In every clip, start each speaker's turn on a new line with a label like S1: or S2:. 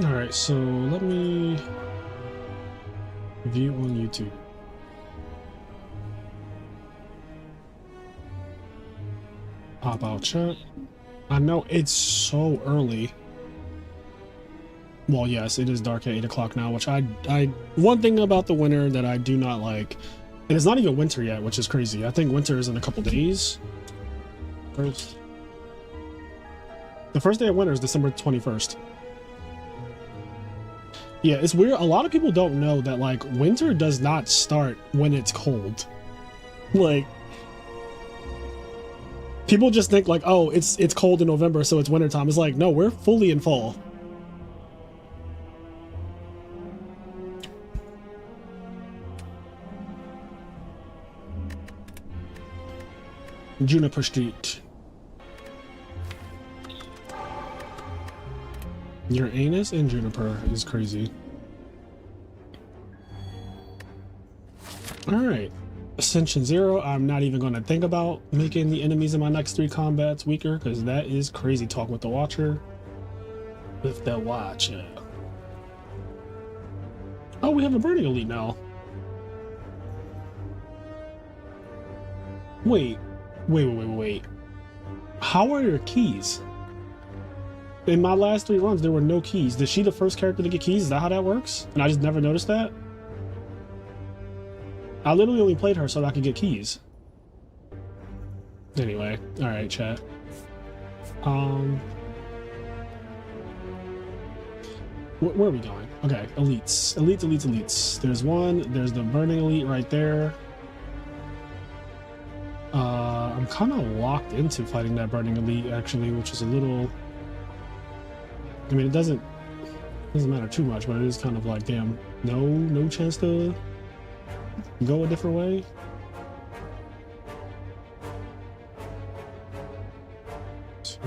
S1: All right, so let me view on YouTube. Pop out chat. I know it's so early. Well, yes, it is dark at 8 o'clock now, which I one thing about the winter that I do not like, and it's not even winter yet, which is crazy. I think winter is in a couple days. The first day of winter is December 21st. Yeah, it's weird. A lot of people don't know that like winter does not start when it's cold. Like people just think like, oh, it's cold in November, so it's winter time. It's like, no, we're fully in fall. Juniper Street. Your anus and Juniper is crazy. All right. Ascension 0, I'm not even going to think about making the enemies in my next 3 combats weaker, because that is crazy talk with the Watcher. With the Watcher. Oh, we have a Burning Elite now. Wait. How are your keys? In my last 3 runs, there were no keys. Is she the first character to get keys? Is that how that works? And I just never noticed that? I literally only played her so that I could get keys. Anyway, alright, chat. Where are we going? Okay, elites. Elites. There's one. There's the Burning Elite right there. I'm kind of locked into fighting that Burning Elite, actually, which is a little... I mean, it doesn't matter too much, but it is kind of like, damn, no chance to go a different way. So...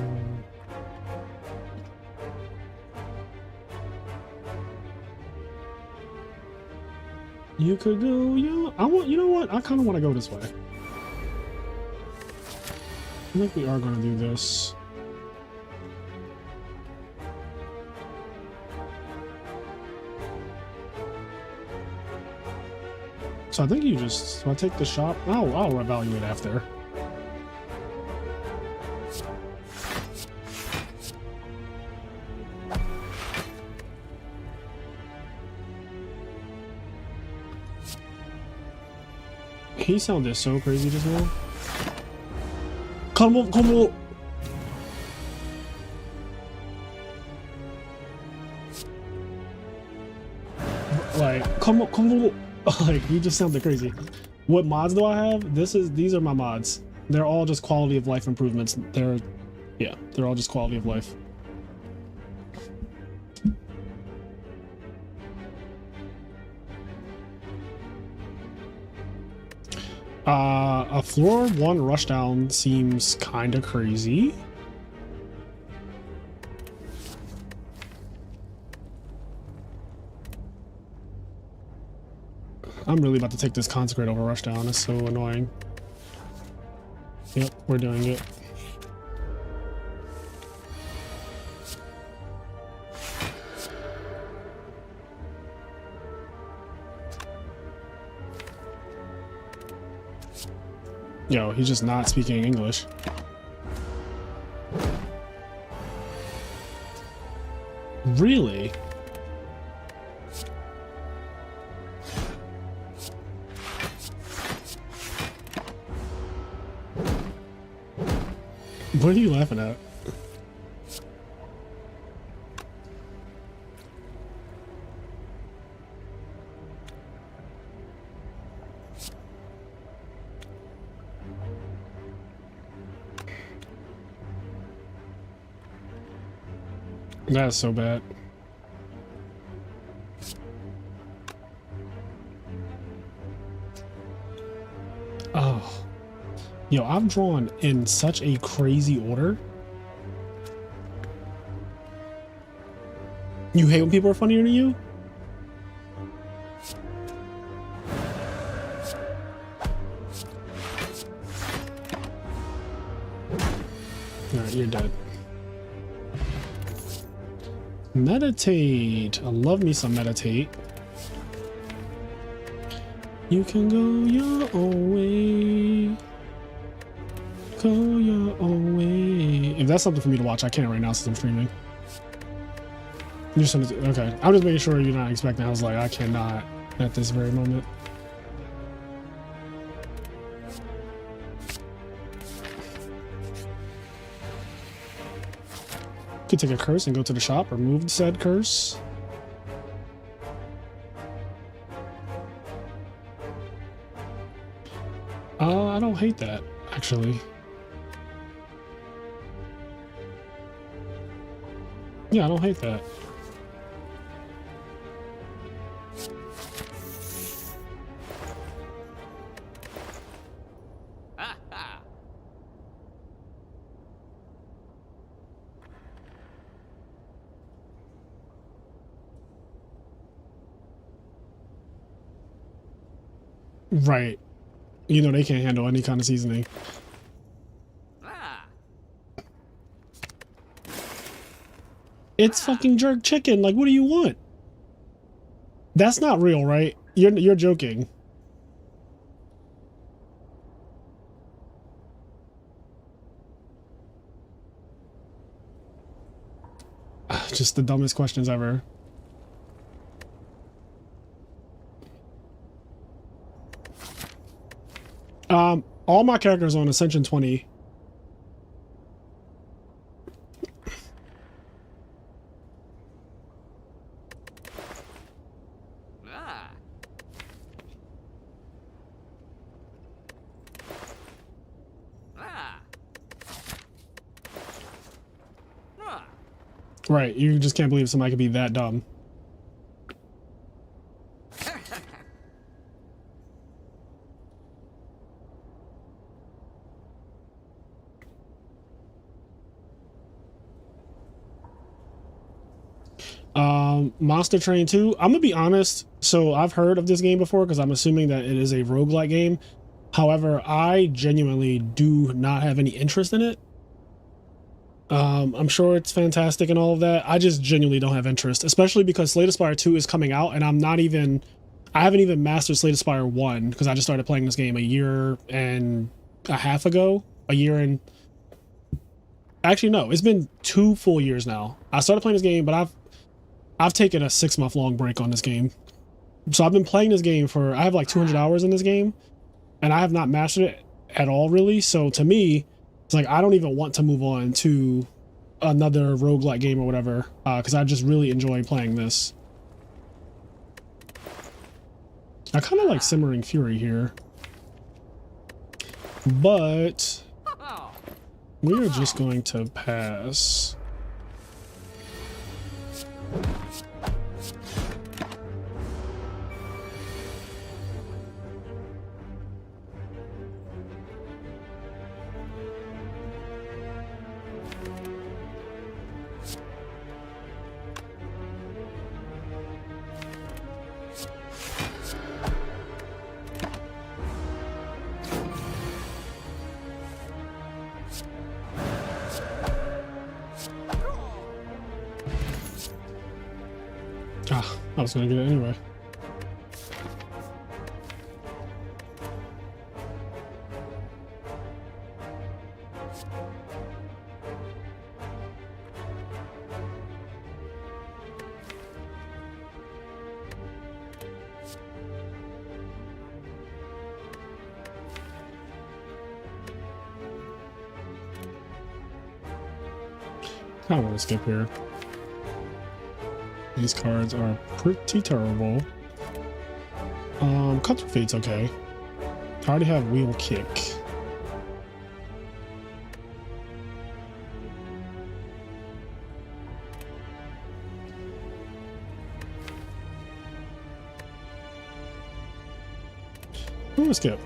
S1: you could go, you know what? I kind of want to go this way. I think we are going to do this. So I think you just, so I take the shop. I'll evaluate after. He sounded so crazy just now. Come on. Like, come on. Like, you just sounded crazy. What mods do I have? These are my mods. They're all just quality of life improvements. They're all just quality of life. A floor 1 rushdown seems kind of crazy. I'm really about to take this consecrate over rushdown. It's so annoying. Yep, we're doing it. Yo, he's just not speaking English. Really? What are you laughing at? That's so bad. Oh. Yo, I've drawn in such a crazy order. You hate when people are funnier than you? Alright, you're dead. Meditate. I love me some meditate. You can go your own way. Go your own way. If that's something for me to watch, I can't right now since I'm streaming. You just okay. I'm just making sure you're not expecting. I was like, I cannot at this very moment. Could take a curse and go to the shop, remove said curse. I don't hate that, actually. Yeah, I don't hate that. Right. You know they can't handle any kind of seasoning. It's fucking jerk chicken. Like, what do you want? That's not real, right? You're joking. Just the dumbest questions ever. All my characters are on Ascension 20. Right, you just can't believe somebody could be that dumb. Monster Train 2, I'm gonna be honest, so I've heard of this game before because I'm assuming that it is a roguelike game. However, I genuinely do not have any interest in it. I'm sure it's fantastic and all of that. I just genuinely don't have interest, especially because Slay the Spire 2 is coming out and I haven't even mastered Slay the Spire 1 because I just started playing this game a year and a half ago. Actually, no, it's been 2 full years now. I started playing this game, but I've taken a 6-month long break on this game. So I've been playing this game I have like 200 hours in this game and I have not mastered it at all, really. So to me, it's like I don't even want to move on to another roguelike game or whatever, because I just really enjoy playing this. I kind of like Simmering Fury here, but we're just going to pass. I was gonna get it anyway. I want to skip here. These cards are pretty terrible. Cut Through Fate's okay. I already have Wheel Kick. I'm gonna skip.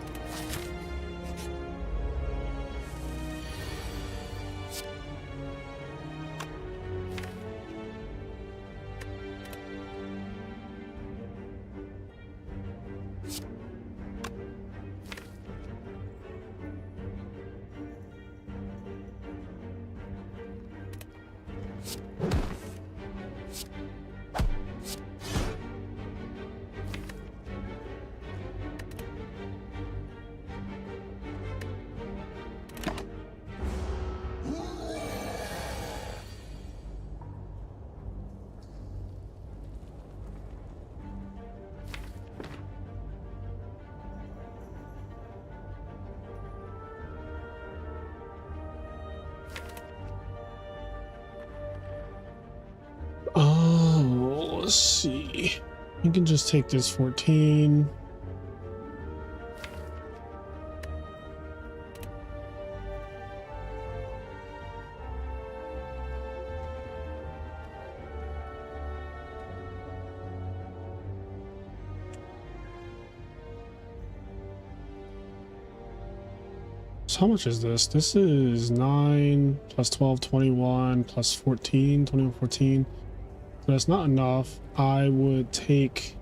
S1: Oh, let's see. You can just take this 14. So how much is this? This is 9 plus 12, 21 plus 14, 21, 14. So that's not enough. I would take,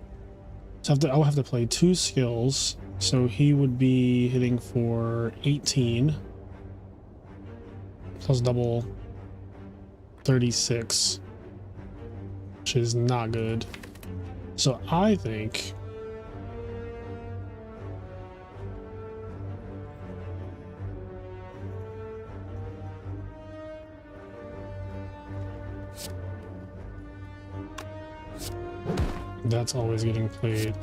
S1: so I would have to play 2 skills. So he would be hitting for 18 plus double 36, which is not good. So I think that's always getting played.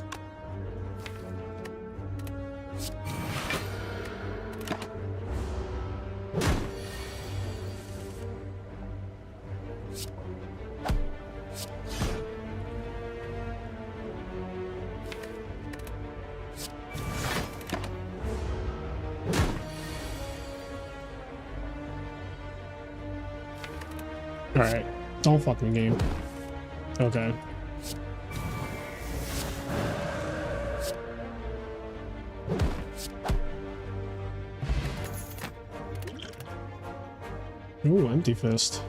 S1: Alright, don't fucking game. Okay. Ooh, empty fist.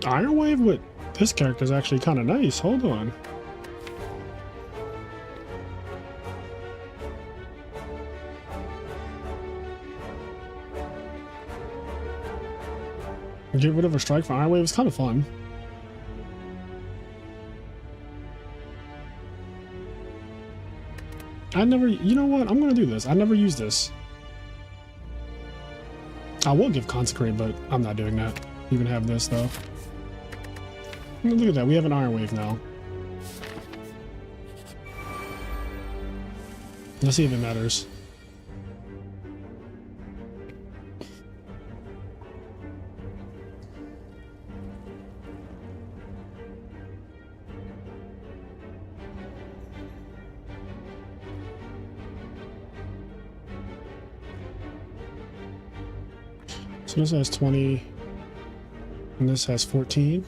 S1: Iron Wave with this character is actually kind of nice. Hold on. Get rid of a strike for Iron Wave is kind of fun. I never, you know what? I'm gonna do this. I never use this. I will give Consecrate, but I'm not doing that. You can have this though. Look at that. We have an Iron Wave now. Let's see if it matters. So this has 20, and this has 14.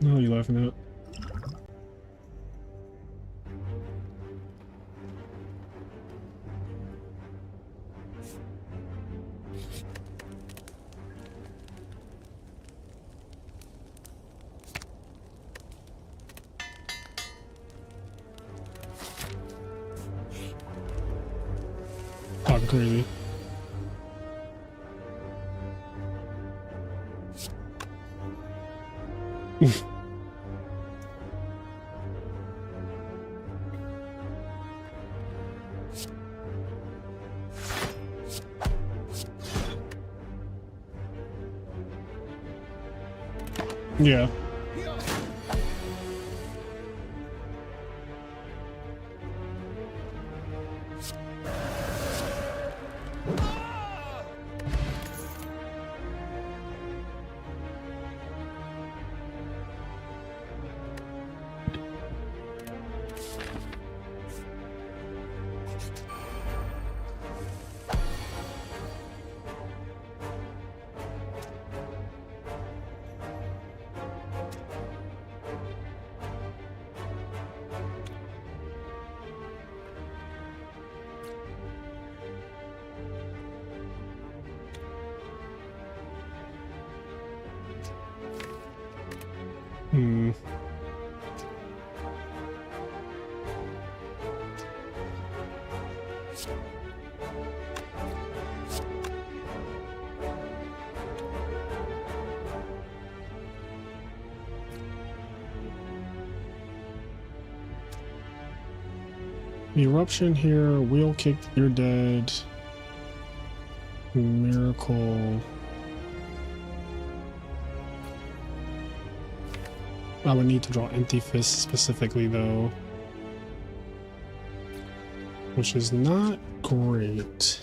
S1: No, you laughing at? Talking crazy. Yeah. thing. Eruption here, wheel kick, you're dead. Miracle. I would need to draw Empty Fist specifically though, which is not great.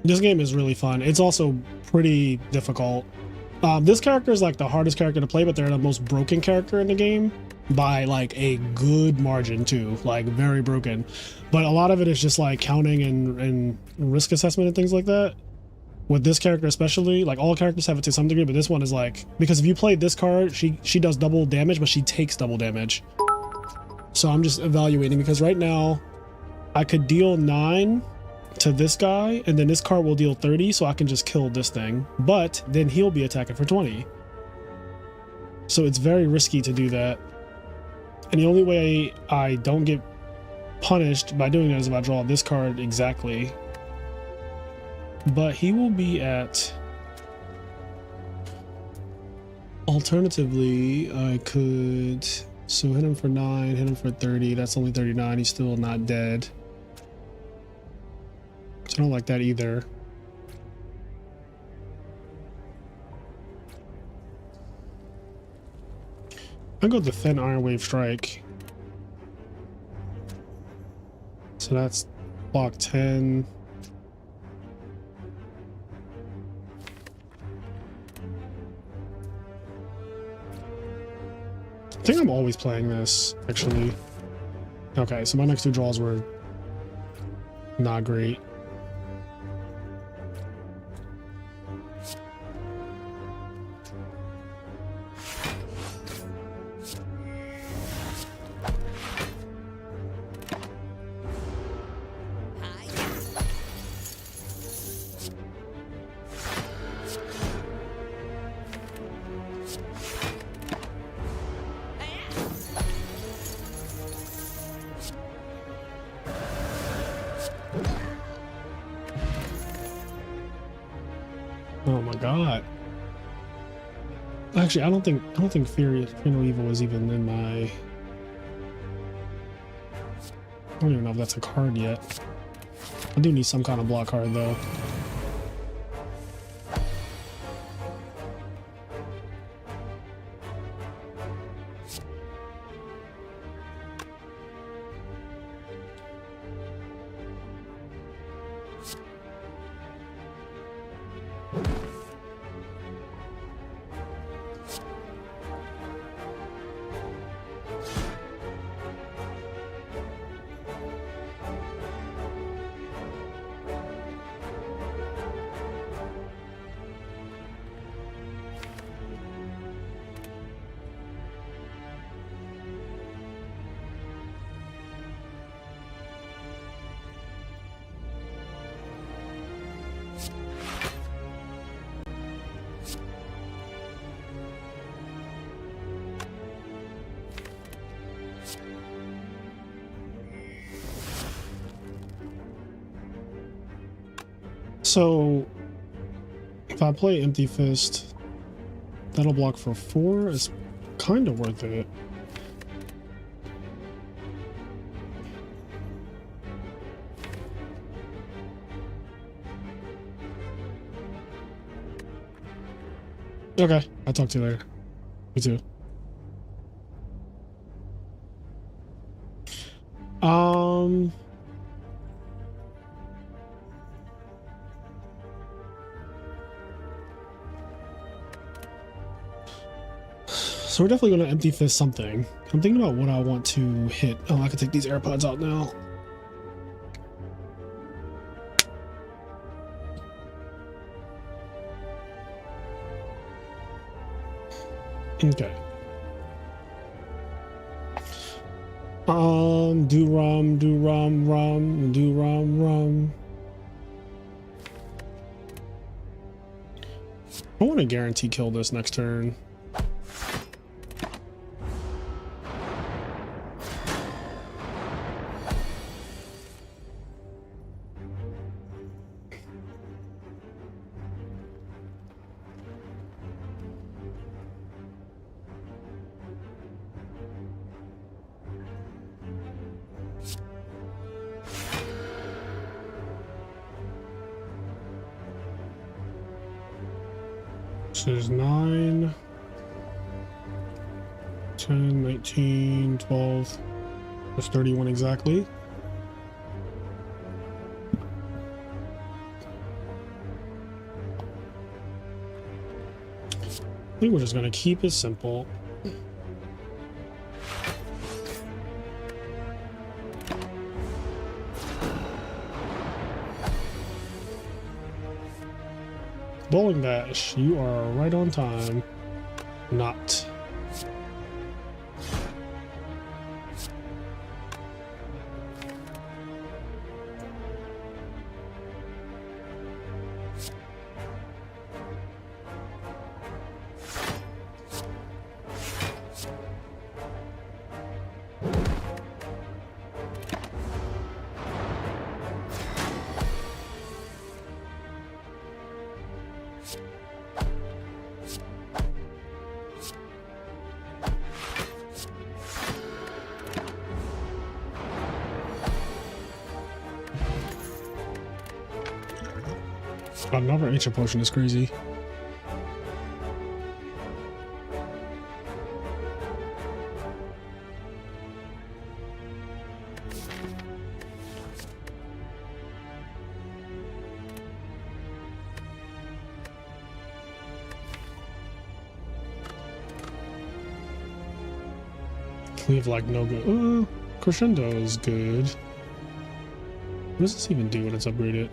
S1: This game is really fun. It's also pretty difficult. This character is like the hardest character to play, but they're the most broken character in the game by like a good margin too, like very broken. But a lot of it is just like counting and risk assessment and things like that. With this character especially, like all characters have it to some degree, but this one is like, because if you play this card, she does double damage, but she takes double damage. So I'm just evaluating, because right now I could deal 9 to this guy, and then this card will deal 30, so I can just kill this thing, but then he'll be attacking for 20. So it's very risky to do that, and the only way I don't get punished by doing that is if I draw this card exactly. But he will be at, alternatively I could, so hit him for 9, hit him for 30, that's only 39, he's still not dead. So I don't like that either. I'll go the Thin Iron Wave Strike. So that's block 10. I think I'm always playing this, actually. Okay, so my next 2 draws were not great. Oh my god. Actually, I don't think Fear No Evil is even in my, I don't even know if that's a card yet. I do need some kind of block card though. So if I play Empty Fist, that'll block for 4. It's kind of worth it. Okay, I'll talk to you later. Me too. So we're definitely going to Empty Fist something. I'm thinking about what I want to hit. Oh, I can take these AirPods out now. Okay. Do rum, do rum, rum, do rum, rum. I want to guarantee kill this next turn. So there's 9, 10, 19, 12. That's 31 exactly. I think we're just going to keep it simple. Bowling Dash, you are right on time. Not. Another ancient potion is crazy. We have like no good. Crescendo is good. What does this even do when it's upgraded?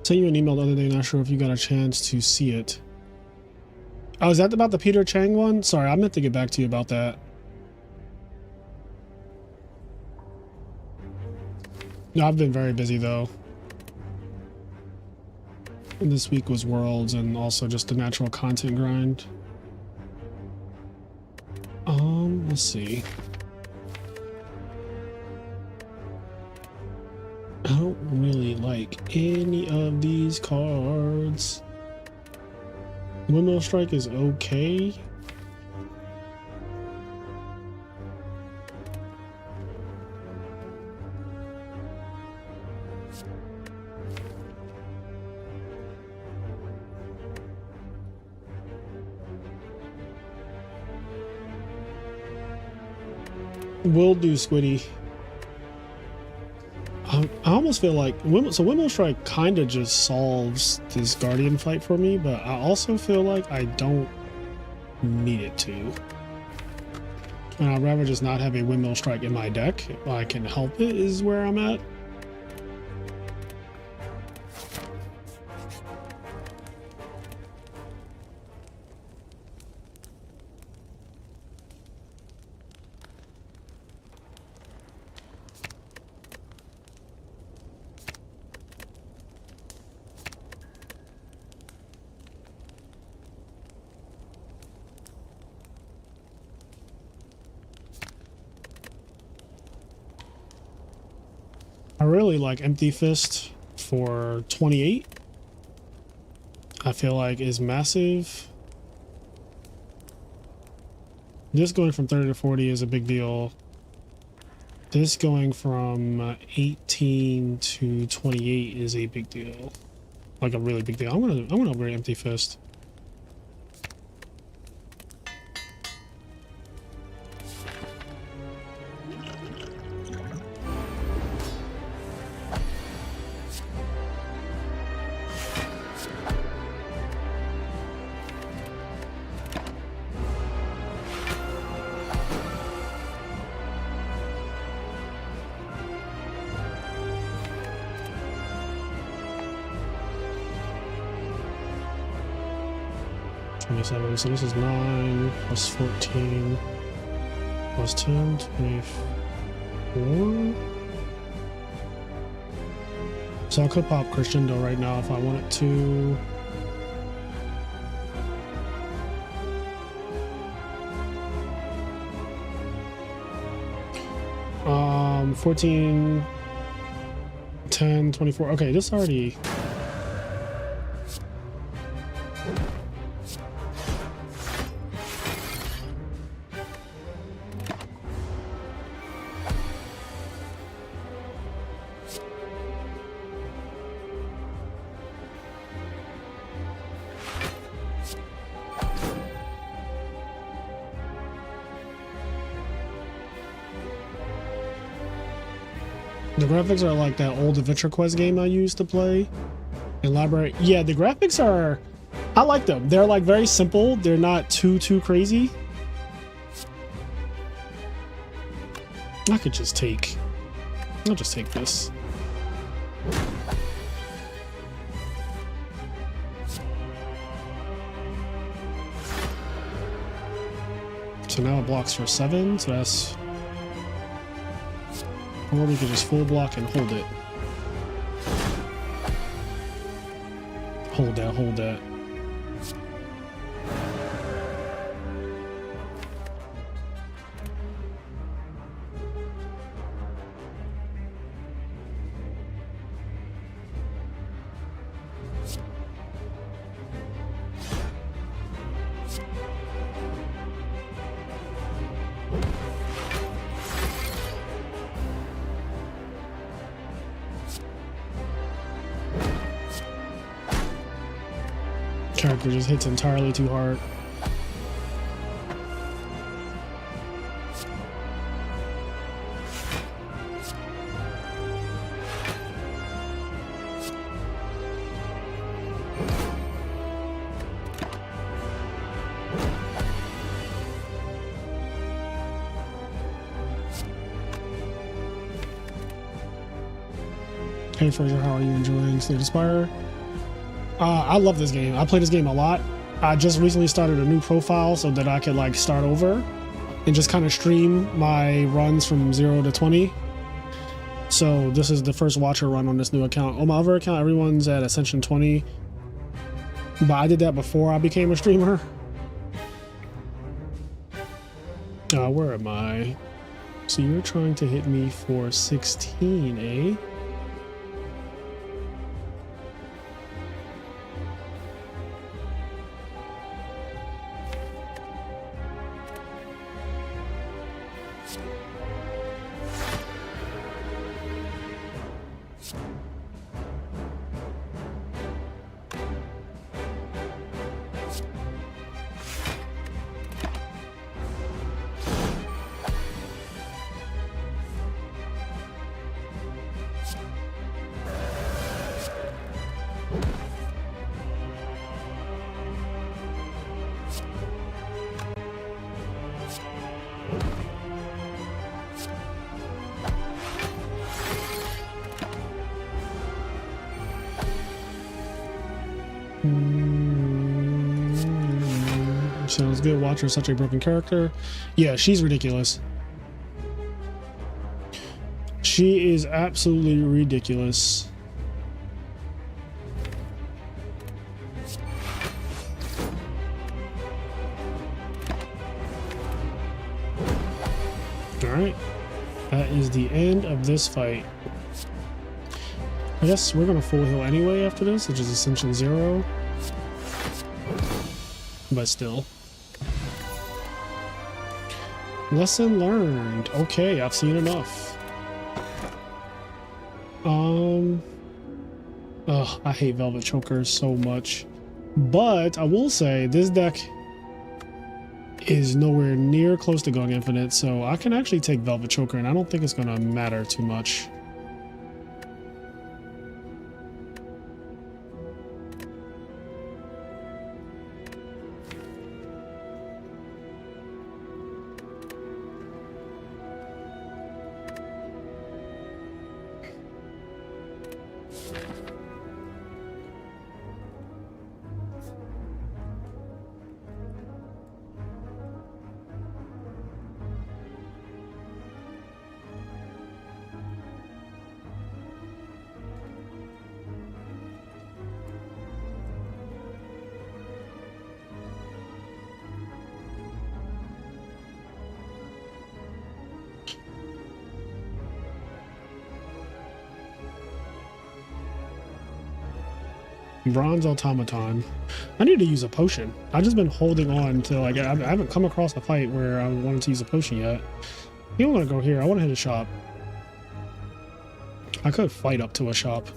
S1: Sent you an email the other day, not sure if you got a chance to see it. Oh, is that about the Peter Chang one? Sorry, I meant to get back to you about that. No, I've been very busy though. And this week was Worlds and also just the natural content grind. Let's see. I don't really like any of these cards. Windmill Strike is okay. Will do, Squiddy. I almost feel like Windmill Strike kind of just solves this Guardian fight for me, but I also feel like I don't need it to. And I'd rather just not have a Windmill Strike in my deck if I can help it, is where I'm at. I really like Empty Fist for 28. I feel like is massive. This going from 30 to 40 is a big deal. This going from 18 to 28 is a big deal. Like a really big deal. I'm gonna upgrade Empty Fist. So this is 9 plus 14 plus 10, 24. So I could pop Crescendo right now if I wanted to. Um, 14, 10, 24. Okay, this already. The graphics are like that old Adventure Quest game I used to play in library. Yeah, the graphics are, I like them. They're like very simple. They're not too crazy. I'll just take this. So now it blocks for 7, so that's... Or we could just full block and hold it. Hold that, hold that. Character just hits entirely too hard. Hey Fraser, how are you enjoying State of Spire? I love this game. I play this game a lot. I just recently started a new profile so that I could like start over and just kind of stream my runs from 0 to 20. So this is the first watcher run on this new account. On my other account, everyone's at Ascension 20. But I did that before I became a streamer. Where am I? So you're trying to hit me for 16, eh? Sounds good. Watcher is such a broken character. Yeah, she's ridiculous. She is absolutely ridiculous. Alright. That is the end of this fight. I guess we're gonna full heal anyway after this, which is Ascension 0. But still. Lesson learned. Okay, I've seen enough. Ugh, I hate Velvet Chokers so much. But I will say this deck is nowhere near close to going infinite, so I can actually take Velvet Choker and I don't think it's gonna matter too much. Bronze Automaton. I need to use a potion. I've just been holding on to, like, I haven't come across a fight where I wanted to use a potion yet. You don't want to go here. I want to hit a shop. I could fight up to a shop,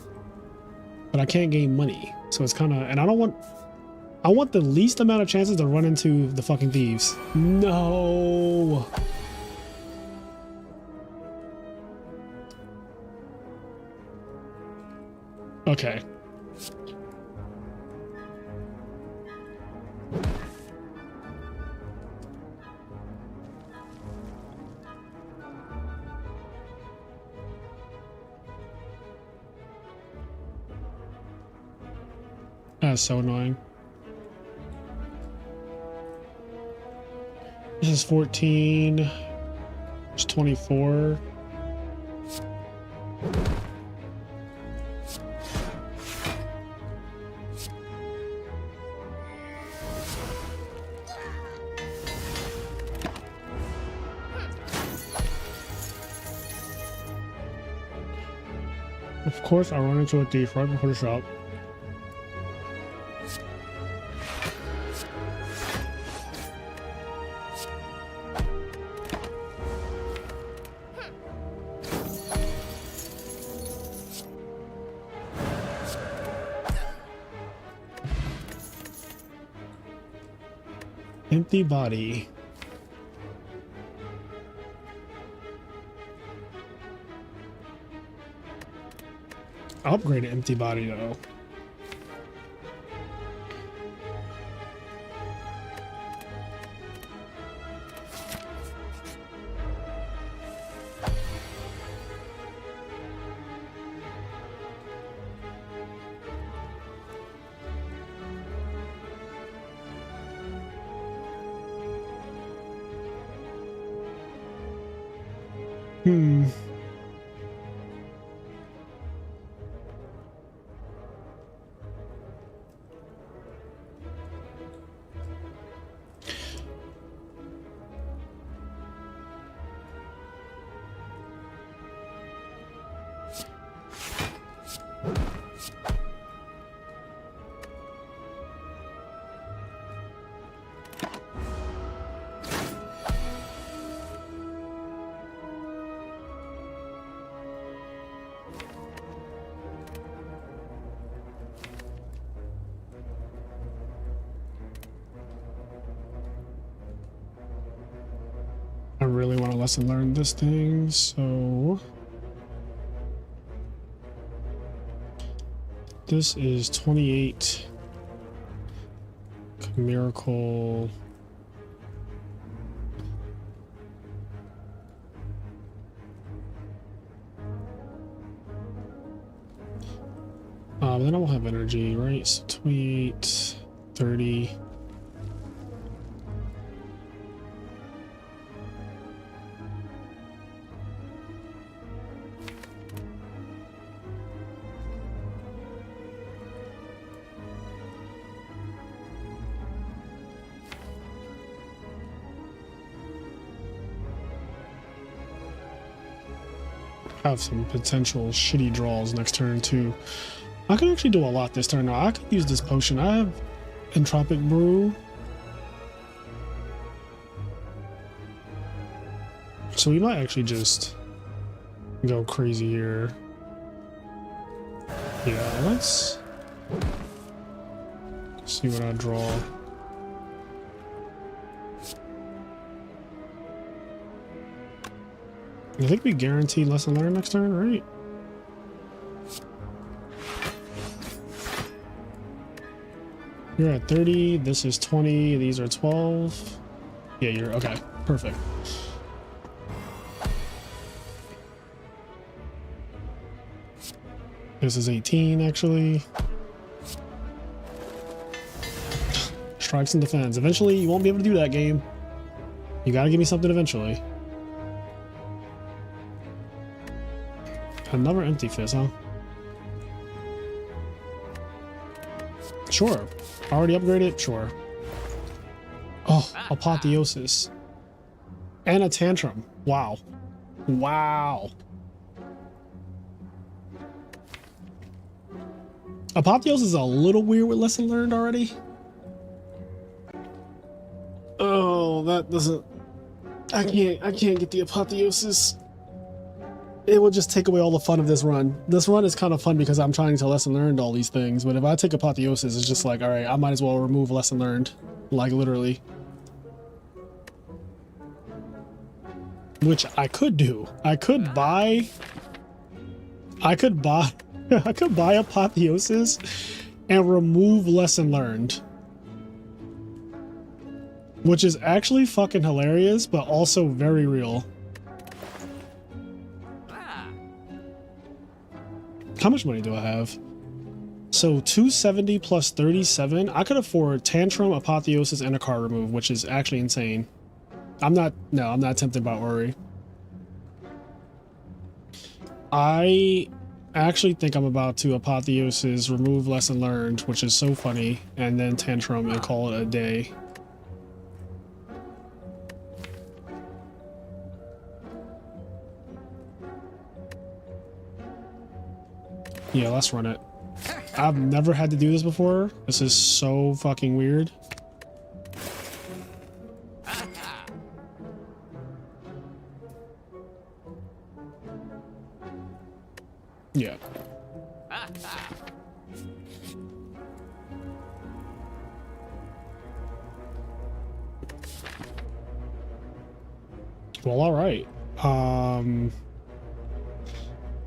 S1: but I can't gain money. So it's kind of, and I want the least amount of chances to run into the fucking thieves. No. Okay. That's so annoying. This is 14. It's 24. Of course, I run into a thief right before the shop. Empty body. Upgrade empty body though. I really want to lesson learn this thing, so this is 28 miracle. Then I won't have energy, right? So 28, 30. have some potential shitty draws next turn too. I can actually do a lot this turn. Now I could use this potion. I have Entropic Brew. So we might actually just go crazy here. Yeah, let's see what I draw. I think we guaranteed lesson learned next turn, right? You're at 30, this is 20, these are 12. Yeah, you're okay, perfect. This is 18, actually. Strikes and defends. Eventually, you won't be able to do that game. You gotta give me something eventually. Another empty fist, huh? Sure. Already upgraded? Sure. Oh, Apotheosis. And a Tantrum. Wow. Wow. Apotheosis is a little weird with lesson learned already. Oh, that doesn't... I can't get the Apotheosis. It would just take away all the fun of this run. This run is kind of fun because I'm trying to lesson learned all these things, but if I take Apotheosis, it's just like, alright, I might as well remove lesson learned. Like, literally. Which I could do. I could buy Apotheosis and remove lesson learned. Which is actually fucking hilarious, but also very real. How much money do I have? So 270 plus 37. I could afford Tantrum, Apotheosis, and a card remove, which is actually insane. I'm not tempted by Worry. I actually think I'm about to Apotheosis, remove lesson learned, which is so funny, and then Tantrum and call it a day. Yeah, let's run it. I've never had to do this before. This is so fucking weird. Yeah. Well, all right.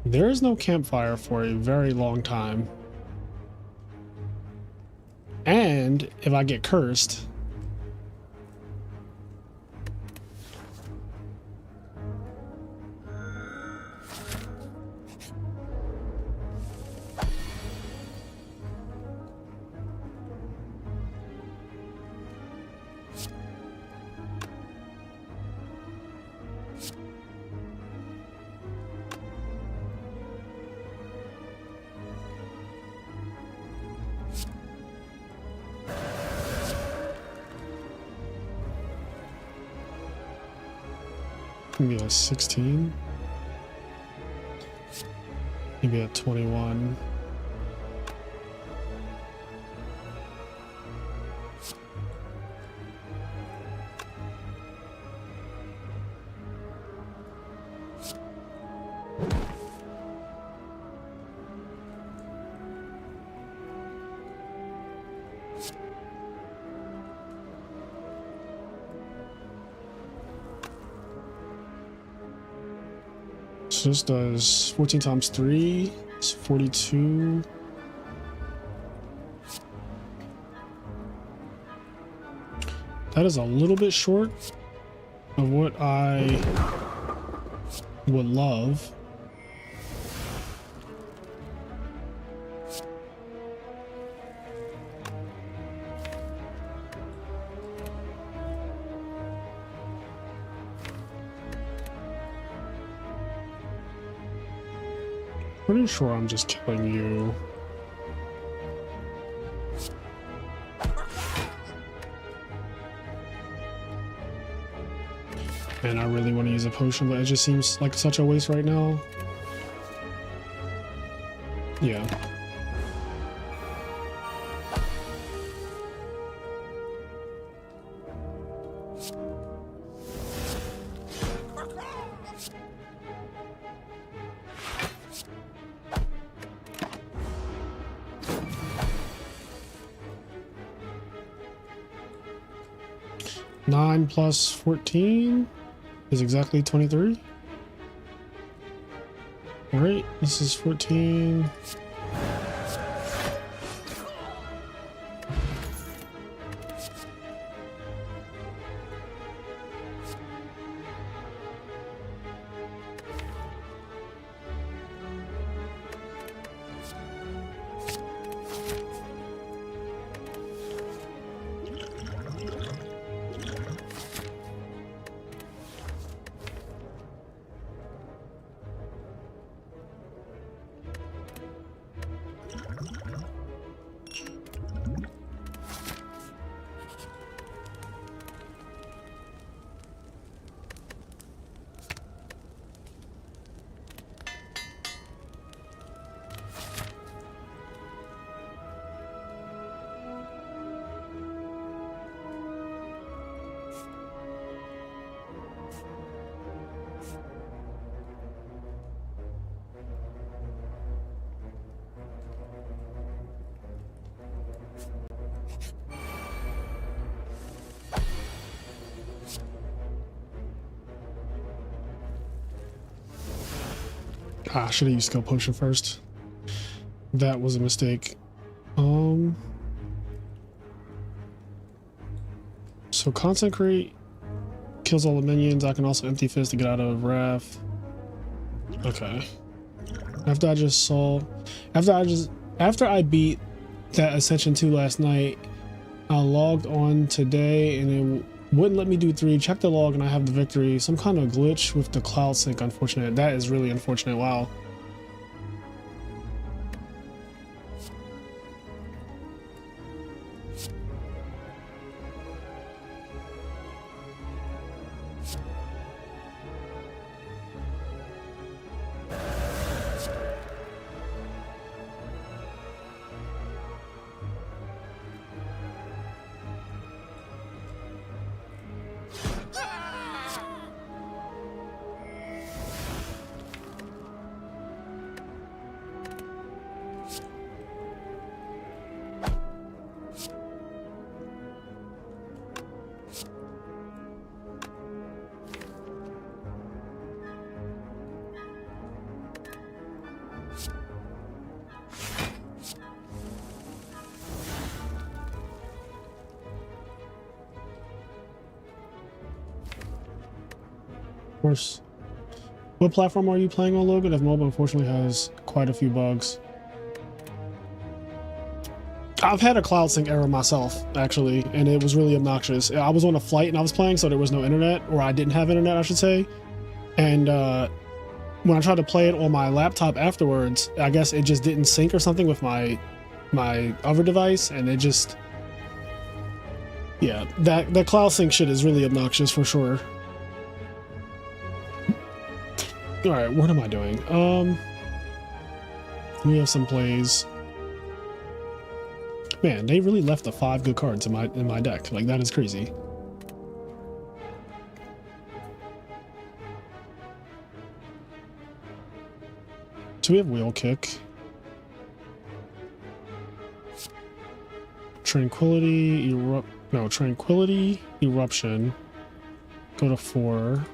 S1: There is no campfire for a very long time. And if I get cursed, maybe a 16, maybe a 21. So this does 14 times 3, it's 42. That is a little bit short of what I would love. Pretty sure I'm just killing you. And I really want to use a potion, but it just seems like such a waste right now. Yeah. Nine plus 14 is exactly 23. All right, this is 14. Ah, I should have used skill potion first. That was a mistake. So consecrate kills all the minions. I can also empty fist to get out of wrath. Okay. After I beat that Ascension 2 last night, I logged on today and it wouldn't let me do 3. Check the log and I have the victory. Some kind of glitch with the cloud sync, unfortunate. That is really unfortunate. Wow. Course. What platform are you playing on, Logan? If mobile unfortunately has quite a few bugs. I've had a cloud sync error myself, actually, and it was really obnoxious. I was on a flight and I was playing, so there was no internet, or I didn't have internet, I should say. And when I tried to play it on my laptop afterwards, I guess it just didn't sync or something with my other device, and it just, yeah, that cloud sync shit is really obnoxious for sure. All right, what am I doing? We have some plays. Man, they really left the 5 good cards in my deck. Like, that is crazy. So we have Wheel Kick. Tranquility, Tranquility, Eruption. Go to 4.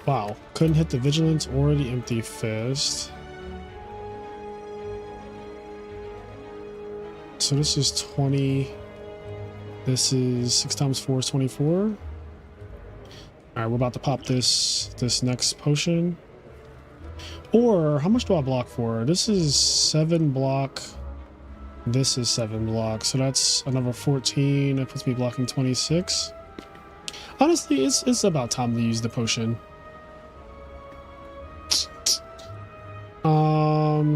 S1: Wow, couldn't hit the Vigilance or the Empty Fist. So this is 20. This is 6 times 4 is 24. All right, we're about to pop this next potion. Or how much do I block for? This is 7 block. This is 7 block. So that's another 14. That puts me blocking 26. Honestly, it's about time to use the potion.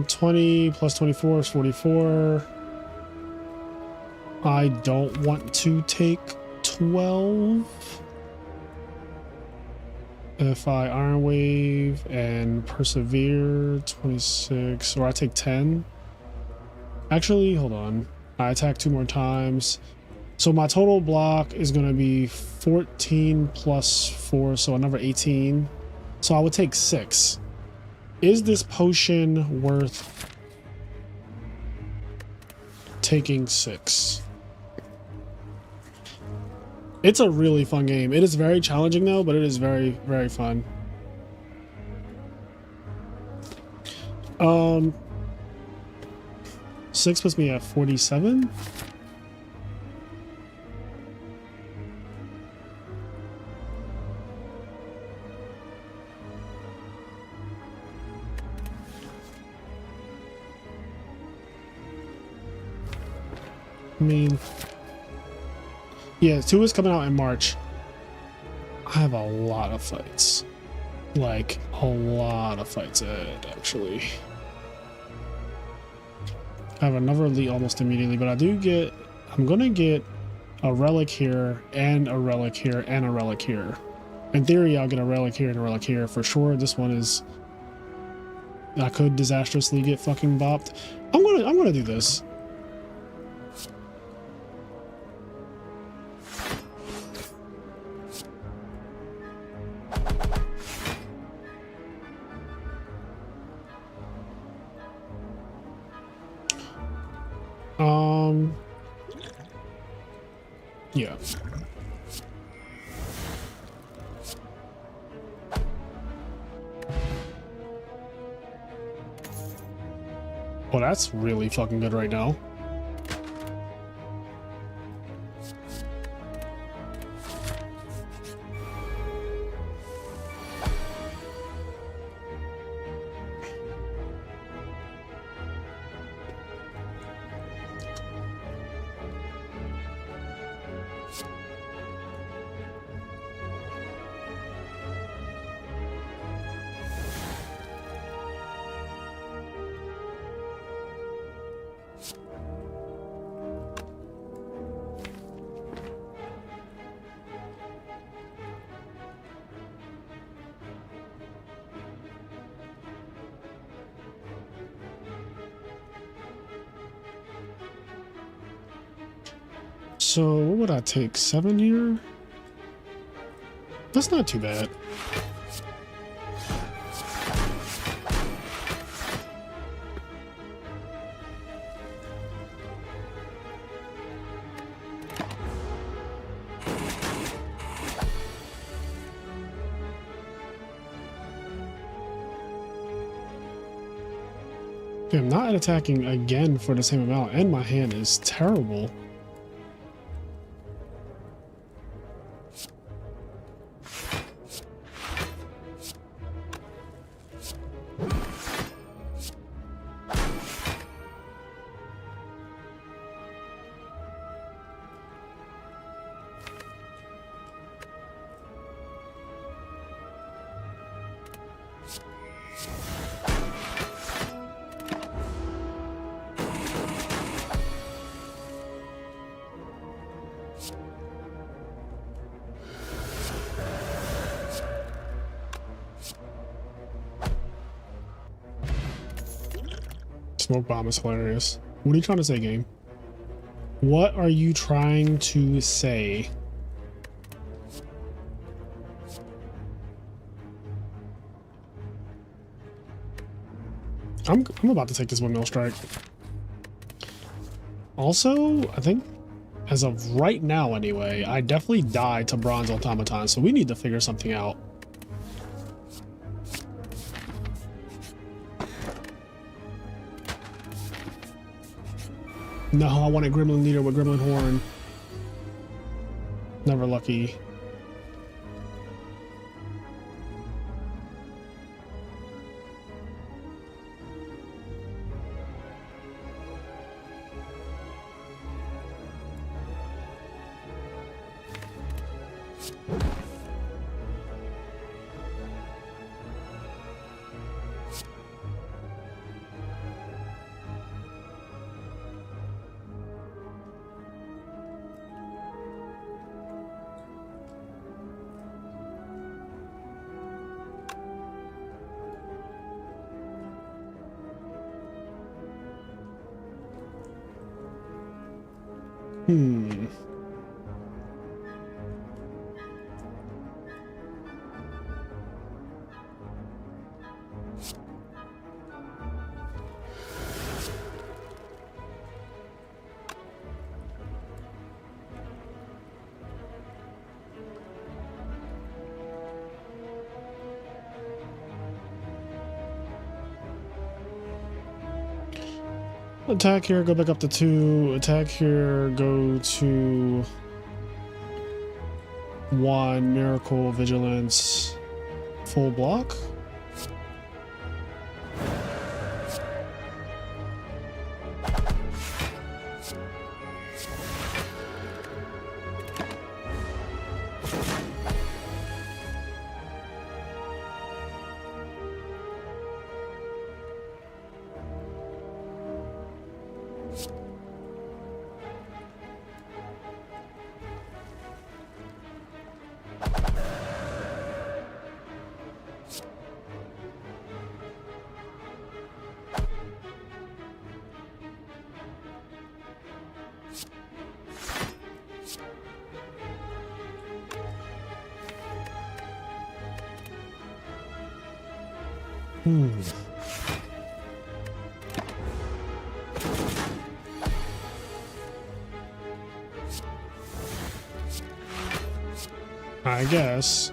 S1: 20 plus 24 is 44. I don't want to take 12. If I Iron Wave and Persevere, 26, or I take 10. Actually, hold on. I attack 2 more times. So my total block is going to be 14 plus 4, so another 18. So I would take 6. Is this potion worth taking 6? It's a really fun game. It is very challenging though, but it is very, very fun. 6 puts me at 47. I mean, yeah, 2 is coming out in March. I have a lot of fights. Like, a lot of fights ahead, actually. I have another elite almost immediately, but I do get... I'm gonna get a relic here, and a relic here, and a relic here. In theory, I'll get a relic here and a relic here. For sure, this one is... I could disastrously get fucking bopped. I'm gonna do this. Yeah. Well, that's really fucking good right now. So what would I take? 7 here? That's not too bad. Okay, I'm not attacking again for the same amount, and my hand is terrible. Smoke bomb is hilarious. What are you trying to say, game? What are you trying to say? I'm about to take this windmill strike. Also, I think as of right now anyway, I definitely died to bronze automaton, so we need to figure something out. No, I want a gremlin leader with gremlin horn. Never lucky. Hmm. Attack here, go back up to 2. Attack here, go to 1. Miracle, Vigilance, full block. I guess.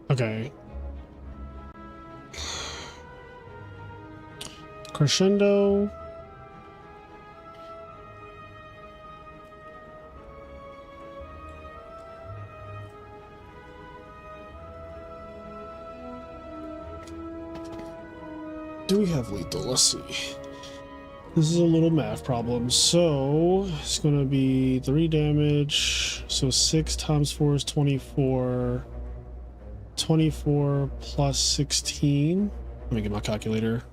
S1: Okay. Crescendo. Do we have lethal? Let's see. This is a little math problem. So it's going to be 3 damage. So 6 times 4 is 24. 24 plus 16. Let me get my calculator.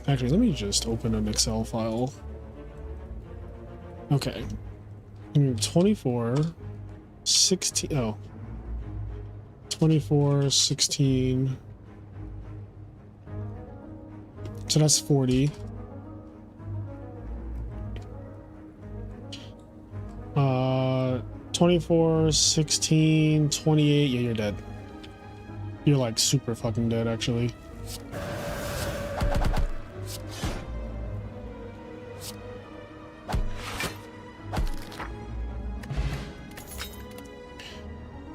S1: Actually, let me just open an Excel file. Okay. 24, 16. Oh. 24, 16. So that's 40. 24, 16, 28. Yeah, you're dead. You're like super fucking dead, actually.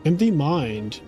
S1: Empty mind.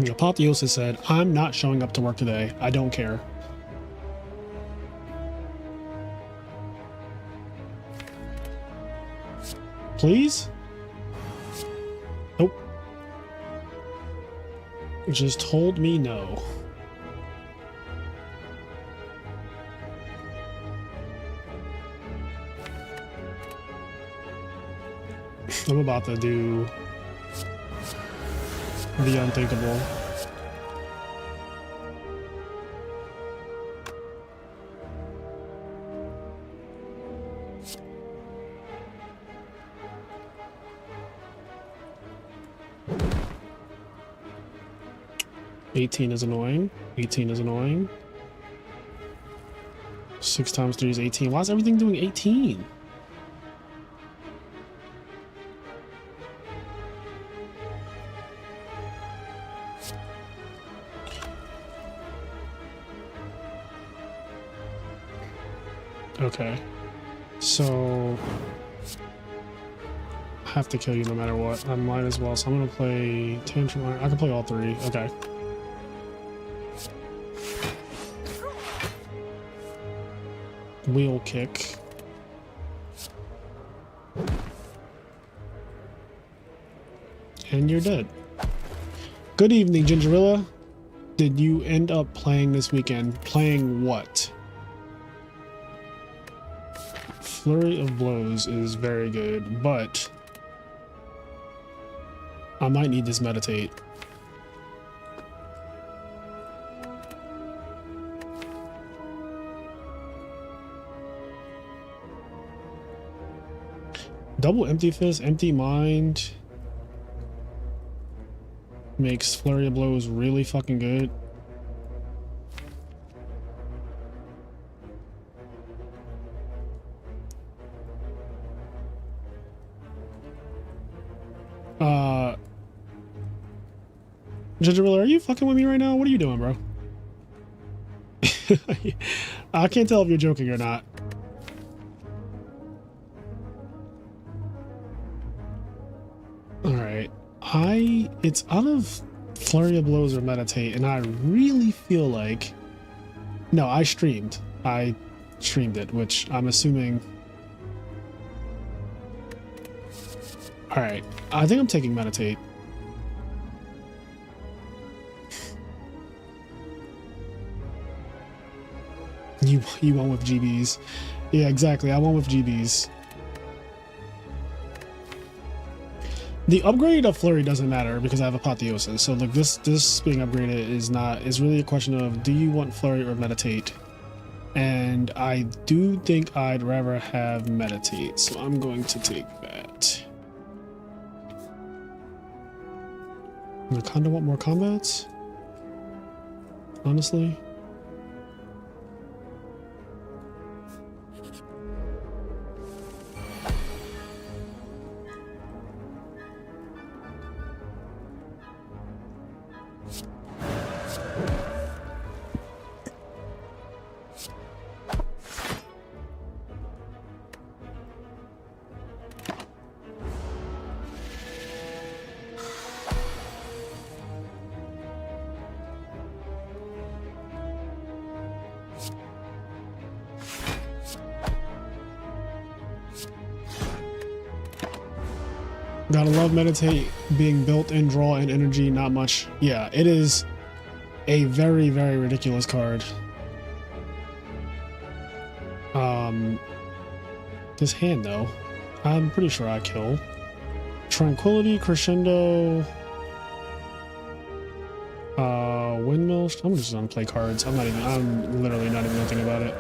S1: Apotheosis said, "I'm not showing up to work today. I don't care." Please? Nope. Just told me no. I'm about to do the unthinkable. $18 is annoying. 18 is annoying. 6 times 3 is 18. Why is everything doing 18? Okay. So I have to kill you no matter what. I might as well. So I'm gonna play Tantrum. I can play all three. Okay. Wheel kick. And you're dead. Good evening, Gingerilla. Did you end up playing this weekend? Playing what? Flurry of Blows is very good, but I might need this meditate. Double Empty Fist, Empty Mind makes Flurry of Blows really fucking good. Gingerilla, are you fucking with me right now? What are you doing, bro? I can't tell if you're joking or not. Alright. It's out of Flurry of Blows or Meditate, and I really feel like... No, I streamed it, which I'm assuming... Alright, I think I'm taking Meditate. You won with GBs. Yeah, exactly, I won with GBs. The upgrade of Flurry doesn't matter because I have Apotheosis. So like this being upgraded is really a question of, do you want Flurry or Meditate? And I do think I'd rather have Meditate, so I'm going to take that. I kinda want more combats, honestly. Gotta love Meditate being built in draw and energy, not much. Yeah, it is a very, very ridiculous card. This hand though, I'm pretty sure I kill. Tranquility, Crescendo, Windmill. I'm just gonna play cards. I'm literally not even thinking about it.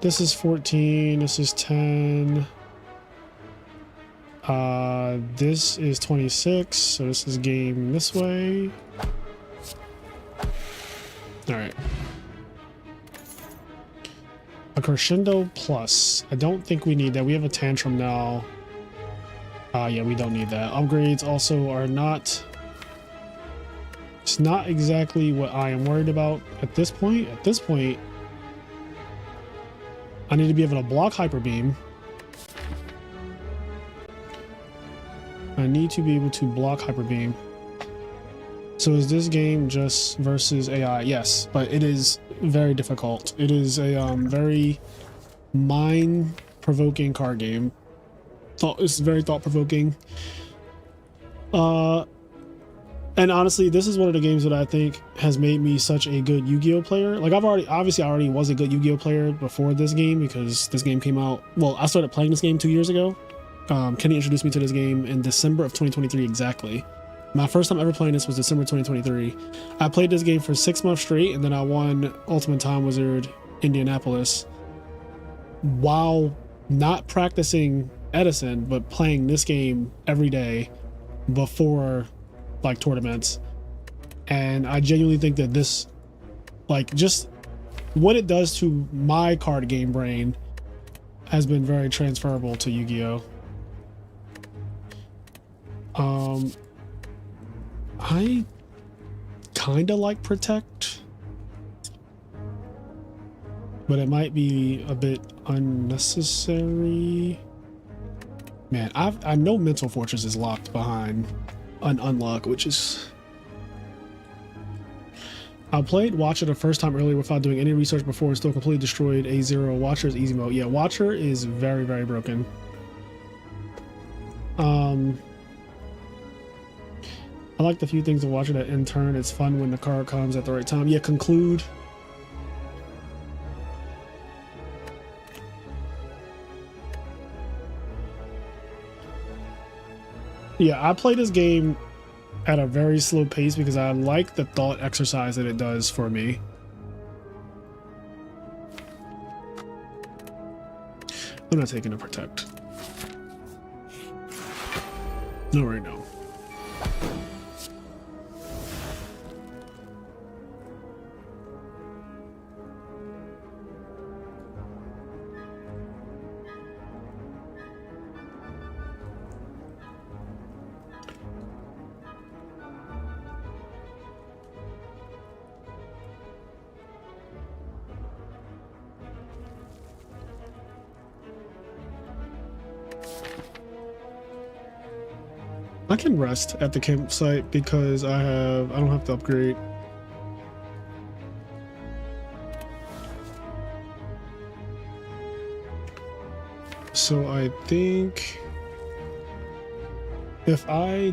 S1: This is 14, this is 10. This is 26, so this is game this way. Alright. A Crescendo plus. I don't think we need that. We have a Tantrum now. Yeah, we don't need that. Upgrades also are not... It's not exactly what I am worried about at this point. At this point, I need to be able to block Hyper Beam. I need to be able to block Hyper Beam. So is this game just versus AI? Yes, but it is very difficult. It is a very mind-provoking card game. It's very thought-provoking. And honestly, this is one of the games that I think has made me such a good Yu-Gi-Oh player. Like I already was a good Yu-Gi-Oh player before this game because this game came out. Well, I started playing this game 2 years ago. Kenny introduced me to this game in December of 2023 exactly. My first time ever playing this was December 2023. I played this game for 6 months straight, and then I won Ultimate Time Wizard Indianapolis while not practicing Edison, but playing this game every day before like tournaments. And I genuinely think that this, like, just what it does to my card game brain has been very transferable to Yu-Gi-Oh. I kind of like Protect, but it might be a bit Unnecessary. Man, I know Mental Fortress is locked behind an unlock, which is... I played Watcher the first time earlier without doing any research before and still completely destroyed A0. Watcher's easy mode. Yeah, Watcher is very, very broken. I like the few things of Watcher that in turn it's fun when the card comes at the right time. Yeah, Conclude. Yeah, I play this game at a very slow pace because I like the thought exercise that it does for me. I'm not taking a Protect. No, right now. I can rest at the campsite because I don't have to upgrade. So I think if yeah,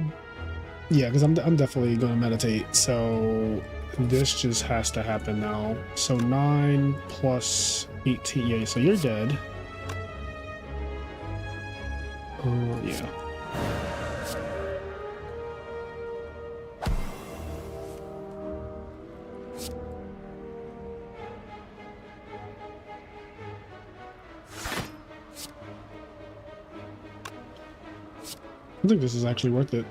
S1: because I'm definitely going to meditate. So this just has to happen now. So 9 plus 18. Yeah, so you're dead. Yeah. I think this is actually worth it.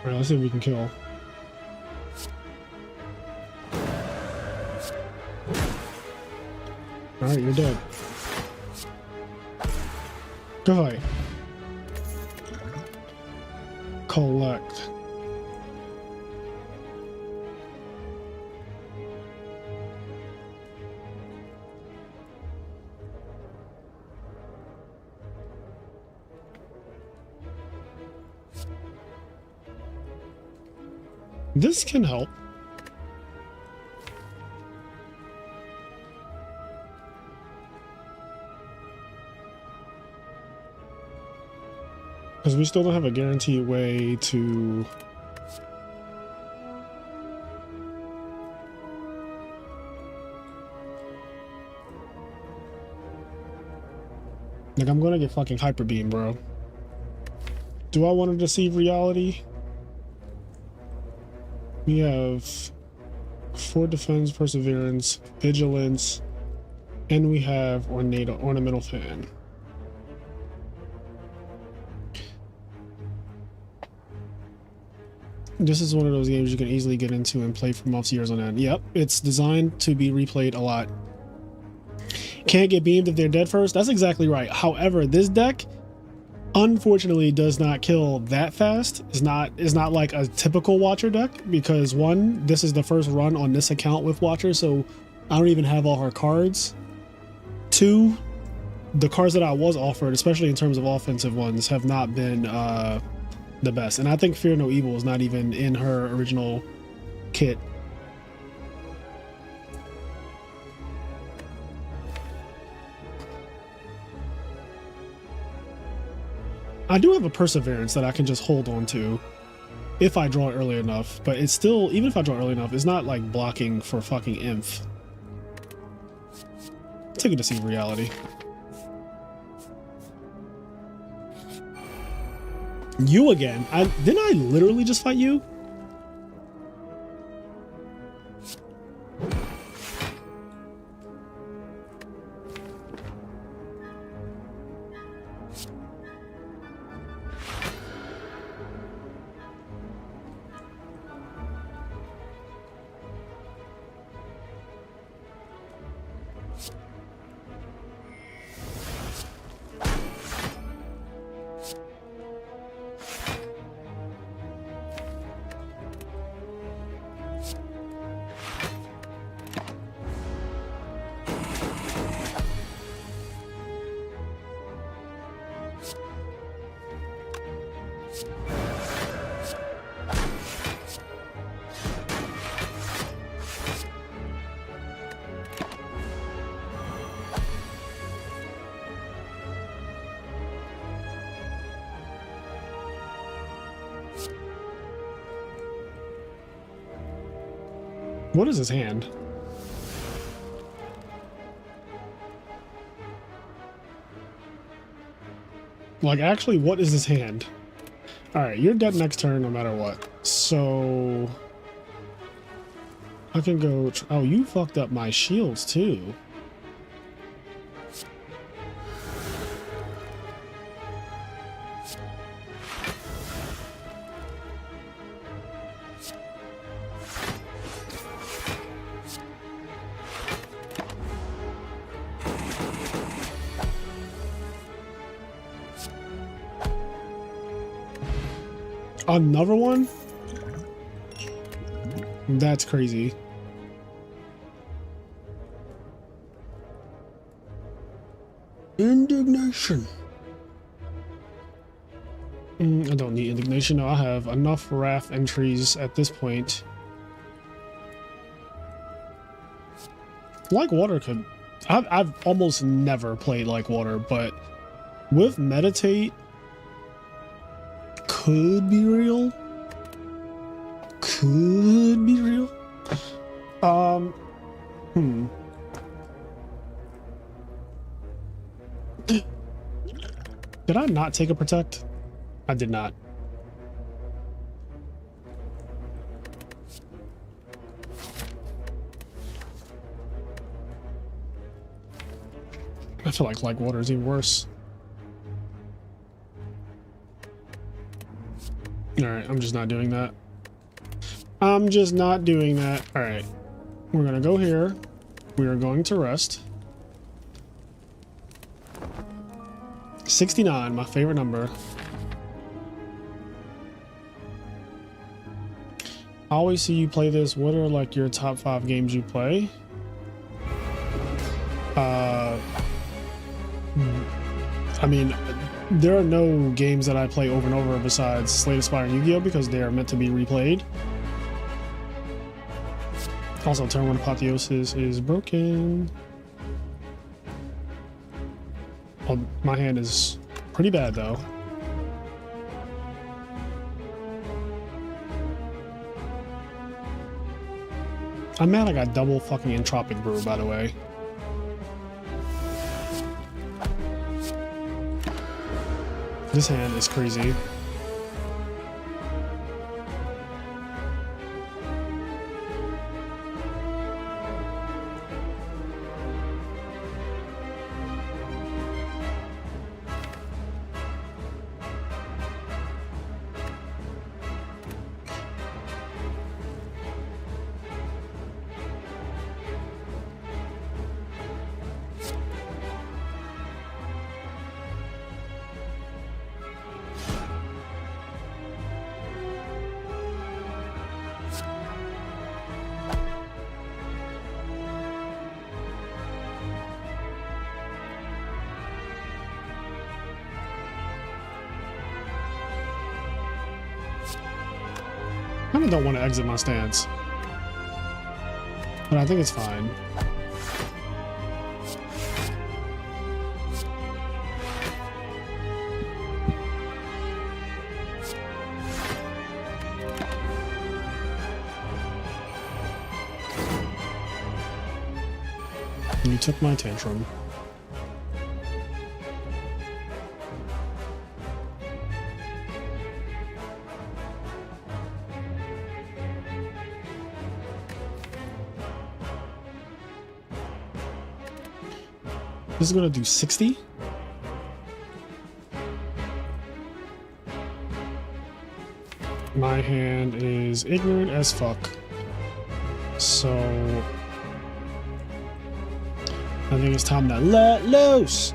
S1: Alright, let's see if we can kill. Alright, you're dead. Go ahead. Collect. This can help. Because we still don't have a guaranteed way to... Like, I'm gonna get fucking Hyper Beam, bro. Do I want to deceive reality? We have 4 defense, perseverance, vigilance, and we have ornamental fan. This is one of those games you can easily get into and play for months, years on end. Yep, it's designed to be replayed a lot. Can't get beamed if they're dead first. That's exactly right. However, this deck unfortunately does not kill that fast. It's not like a typical Watcher deck because one, this is the first run on this account with Watcher, so I don't even have all her cards. Two, the cards that I was offered, especially in terms of offensive ones, have not been the best. And I think Fear No Evil is not even in her original kit. I do have a Perseverance that I can just hold on to if I draw it early enough, but it's still, even if I draw it early enough, it's not like blocking for fucking Inf. Take it to see reality. You again? Didn't I literally just fight you? What is his hand? Like, actually, what is his hand? Alright, you're dead next turn no matter what. So... I can go... Oh, you fucked up my shields, too. Another one? That's crazy. Indignation. I don't need indignation. No, I have enough wrath entries at this point. Like Water could... I've almost never played Like Water, but with Meditate... could be real. Could be real. Did I not take a protect? I did not. I feel like Water is even worse. Alright, I'm just not doing that. I'm just not doing that. Alright. We're gonna go here. We are going to rest. 69, my favorite number. I always see you play this. What are like your top 5 games you play? I mean, there are no games that I play over and over besides Slay the Spire and Yu-Gi-Oh! Because they are meant to be replayed. Also, turn 1 Apotheosis is broken. Well, my hand is pretty bad though. I'm mad I got double fucking Entropic Brew, by the way. This hand is crazy. I kind of don't want to exit my stance, but I think it's fine. You took my tantrum. This is gonna do 60. My hand is ignorant as fuck. So I think it's time to let loose.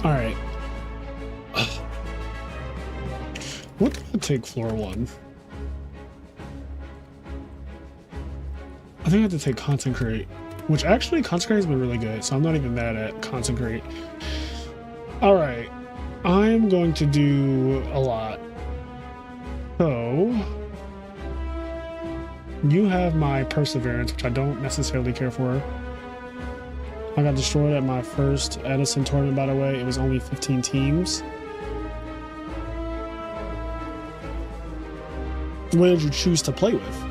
S1: All right. What do I take floor 1? I think I have to take Consecrate, which actually Consecrate has been really good, so I'm not even mad at Consecrate. All right, I'm going to do a lot. So you have my Perseverance, which I don't necessarily care for. I got destroyed at my first Edison tournament, by the way. It was only 15 teams. What did you choose to play with?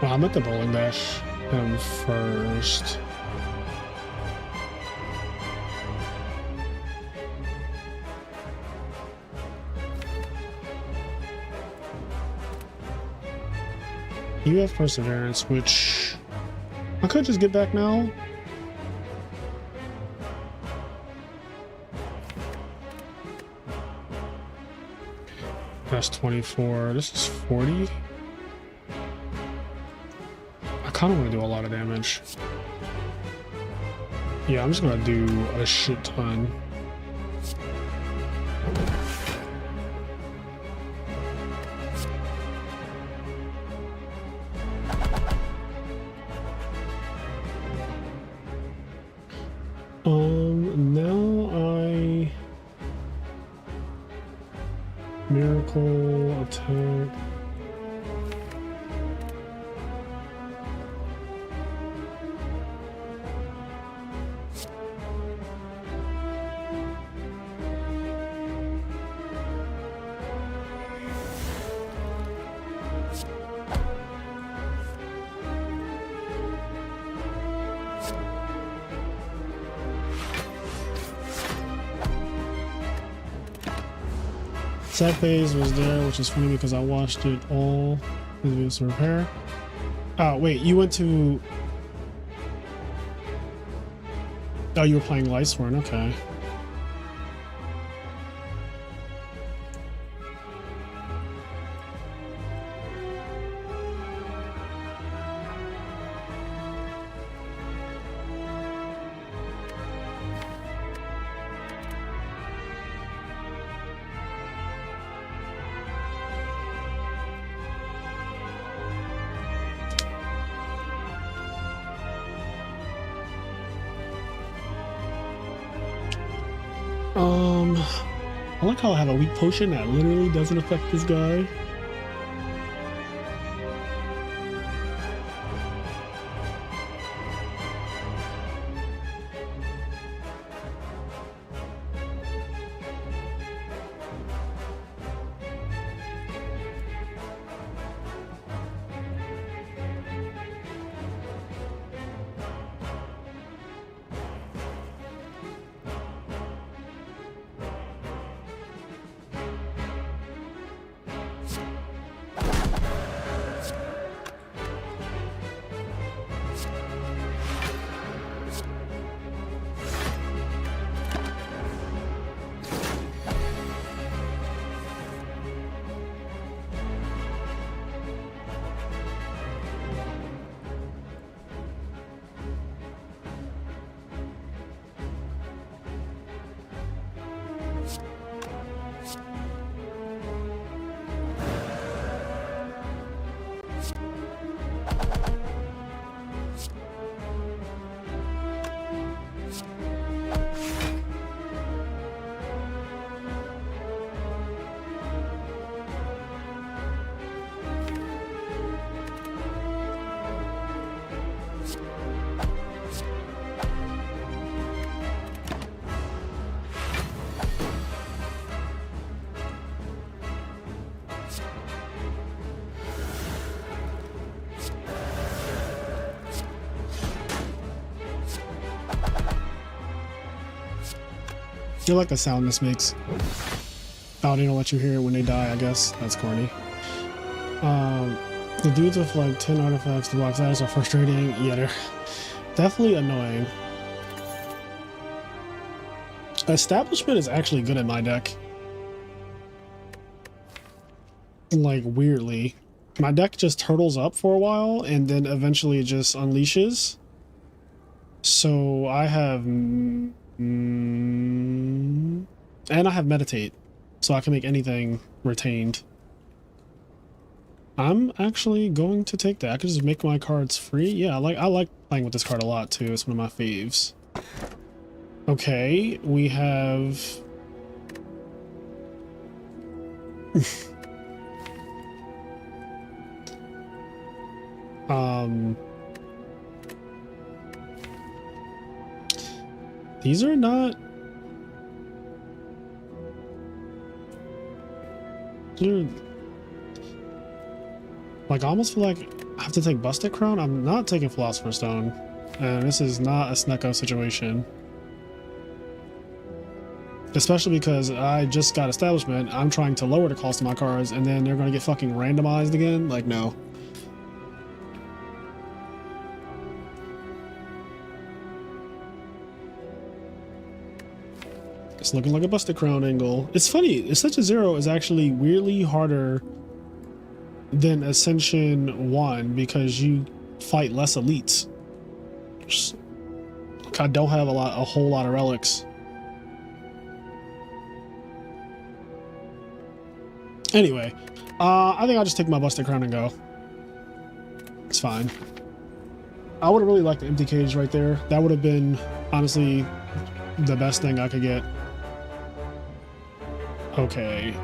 S1: Well, I'm at the bowling dash him first. You have perseverance, which I could just get back now. That's 24. This is 40. I kind of want to do a lot of damage. Yeah, I'm just gonna do a shit ton. Now I miracle attack. That phase was there, which is funny because I watched it all. This repair. Oh wait, you went to. Oh, you were playing Lightsworn. Okay. I like how I have a weak potion that literally doesn't affect this guy. You like the sound this makes. Oh, they don't let you hear it when they die, I guess. That's corny. The dudes with like 10 artifacts to block status are frustrating. Yeah, they're definitely annoying. Establishment is actually good in my deck. Like, weirdly. My deck just turtles up for a while, and then eventually it just unleashes. So I have... and I have Meditate. So I can make anything retained. I'm actually going to take that. I could just make my cards free. Yeah, I like playing with this card a lot, too. It's one of my faves. Okay, we have... These are not... They're... Like, I almost feel like I have to take Busted Crown. I'm not taking Philosopher's Stone. And this is not a Snecko situation. Especially because I just got Establishment. I'm trying to lower the cost of my cards, and then they're going to get fucking randomized again? Like, no. It's looking like a Busted Crown angle. It's funny, Ascension 0 is actually weirdly harder than Ascension 1 because you fight less elites. I don't have a whole lot of relics. Anyway, I think I'll just take my Busted Crown and go. It's fine. I would have really liked the empty cage right there. That would have been, honestly, the best thing I could get. Okay.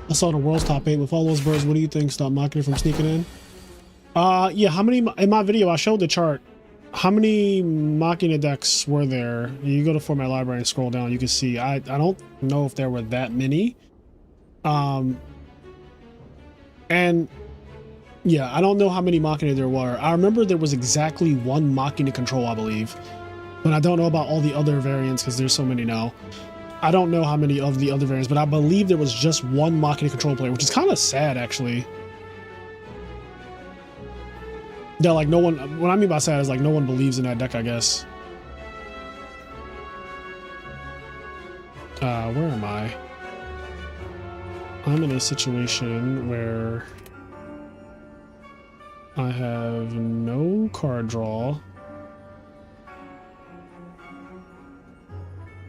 S1: I saw the world's top 8 with all those birds. What do you think? Stop mocking it from sneaking in. Yeah, how many in my video I showed the chart. How many Machina decks were there? You go to Format Library and scroll down, you can see I don't know if there were that many. And yeah, I don't know how many Machina there were. I remember there was exactly one Machina control, I believe. But I don't know about all the other variants because there's so many now. I don't know how many of the other variants, but I believe there was just one Machina control player, which is kind of sad, actually. Yeah, like no one, what I mean by sad is like no one believes in that deck, I guess. Where am I? I'm in a situation where I have no card draw.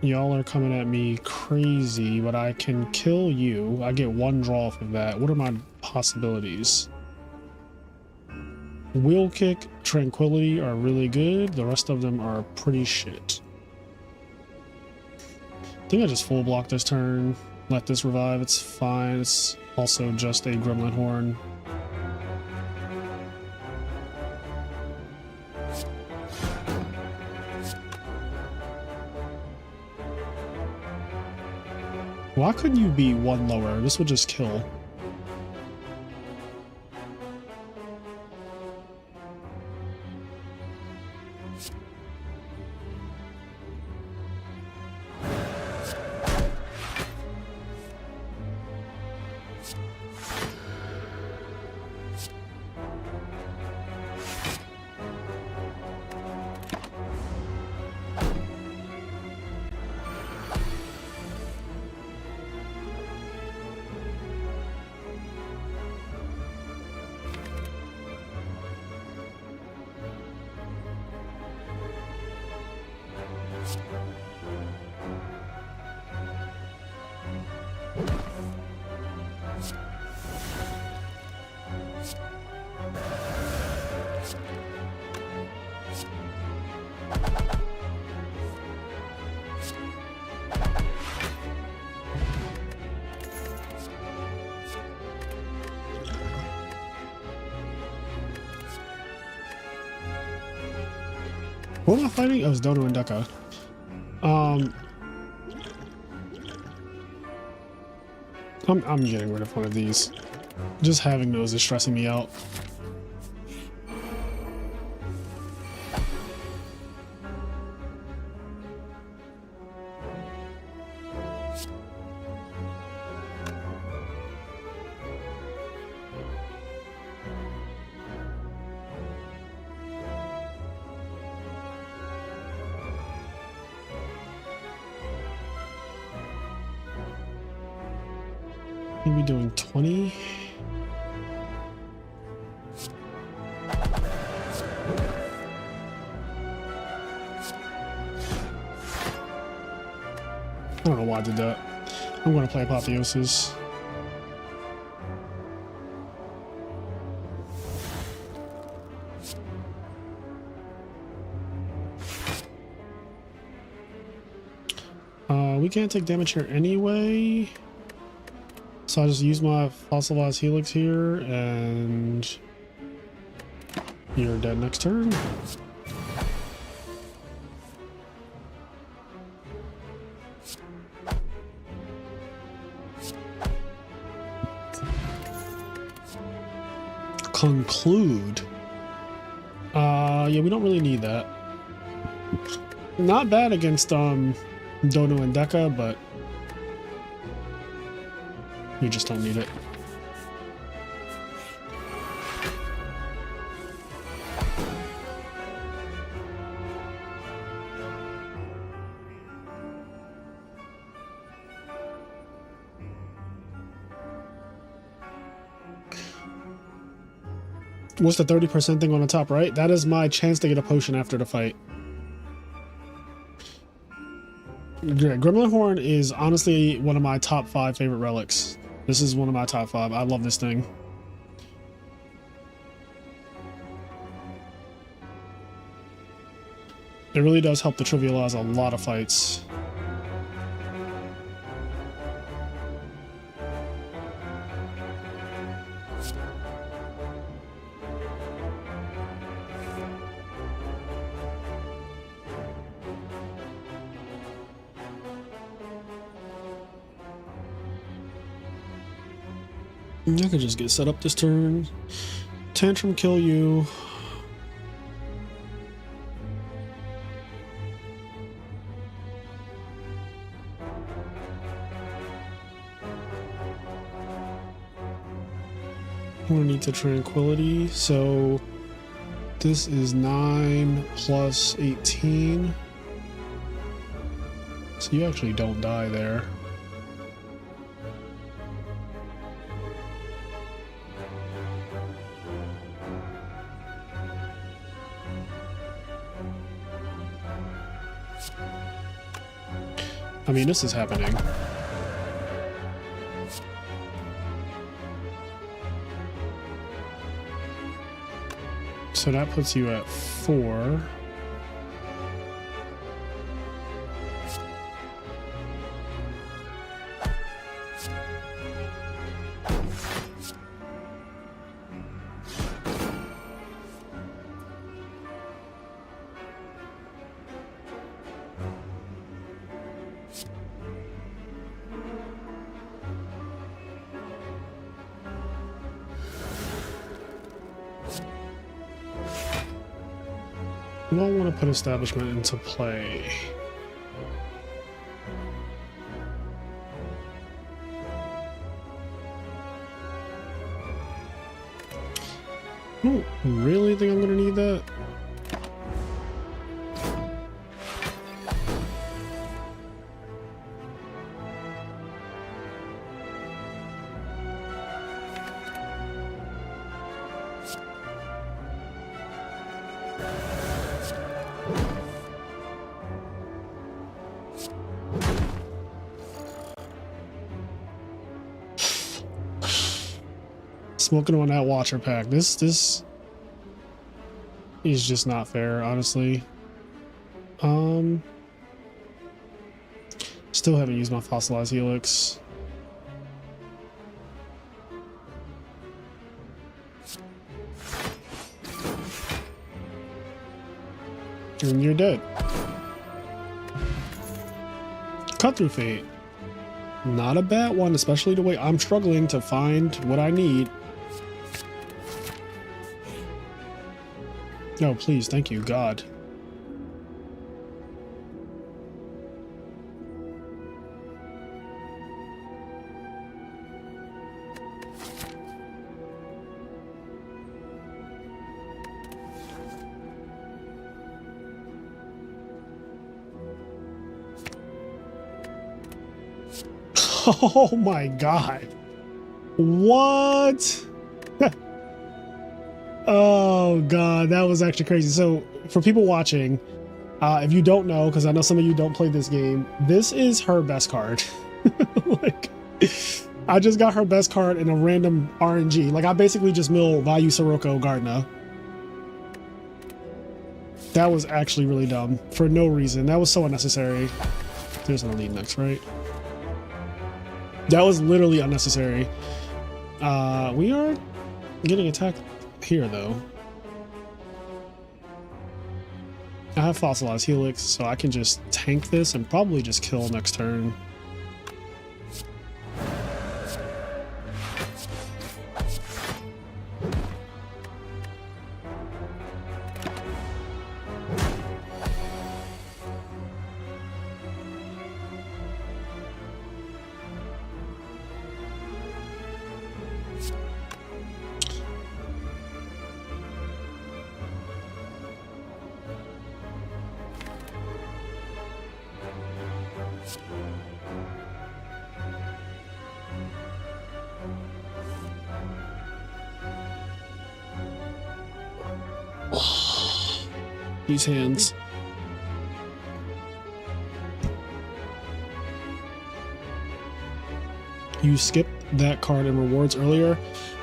S1: Y'all are coming at me crazy, but I can kill you. I get one draw from that. What are my possibilities? Wheel Kick, Tranquility are really good. The rest of them are pretty shit. I think I just full block this turn. Let this revive. It's fine. It's also just a Gremlin Horn. Why couldn't you be one lower? This would just kill. What am I fighting? Oh, it's Dodo and Deca. I'm getting rid of one of these. Just having those is stressing me out. Maybe doing 20. I don't know why I did that. I'm going to play Apotheosis. We can't take damage here anyway. So I just use my Fossilized Helix here, and you're dead next turn. Conclude. Yeah, we don't really need that. Not bad against Dono and Deca, but we just don't need it. What's the 30% thing on the top right? That is my chance to get a potion after the fight. Gremlin Horn is honestly one of my top 5 favorite relics. This is one of my top 5. I love this thing. It really does help to trivialize a lot of fights. I could just get set up this turn. Tantrum kill you. We need to Tranquility, so this is 9 plus 18. So you actually don't die there. I mean, this is happening. So that puts you at 4. I don't want to put establishment into play. I don't really think I'm going to need that. Smoking on that watcher pack. This is just not fair, honestly. Still haven't used my fossilized helix. And you're dead. Cut through fate. Not a bad one, especially the way I'm struggling to find what I need. No, please, thank you, God. Oh my God. What? Oh God, that was actually crazy. So for people watching, if you don't know, because I know some of you don't play this game, this is her best card. Like, I just got her best card in a random RNG. Like, I basically just mill Value Sirocco Gardner. That was actually really dumb for no reason. That was so unnecessary. There's an elite next, right? That was literally unnecessary. We are getting attacked here, though. I have fossilized helix, so I can just tank this and probably just kill next turn. These hands. You skipped that card in rewards earlier.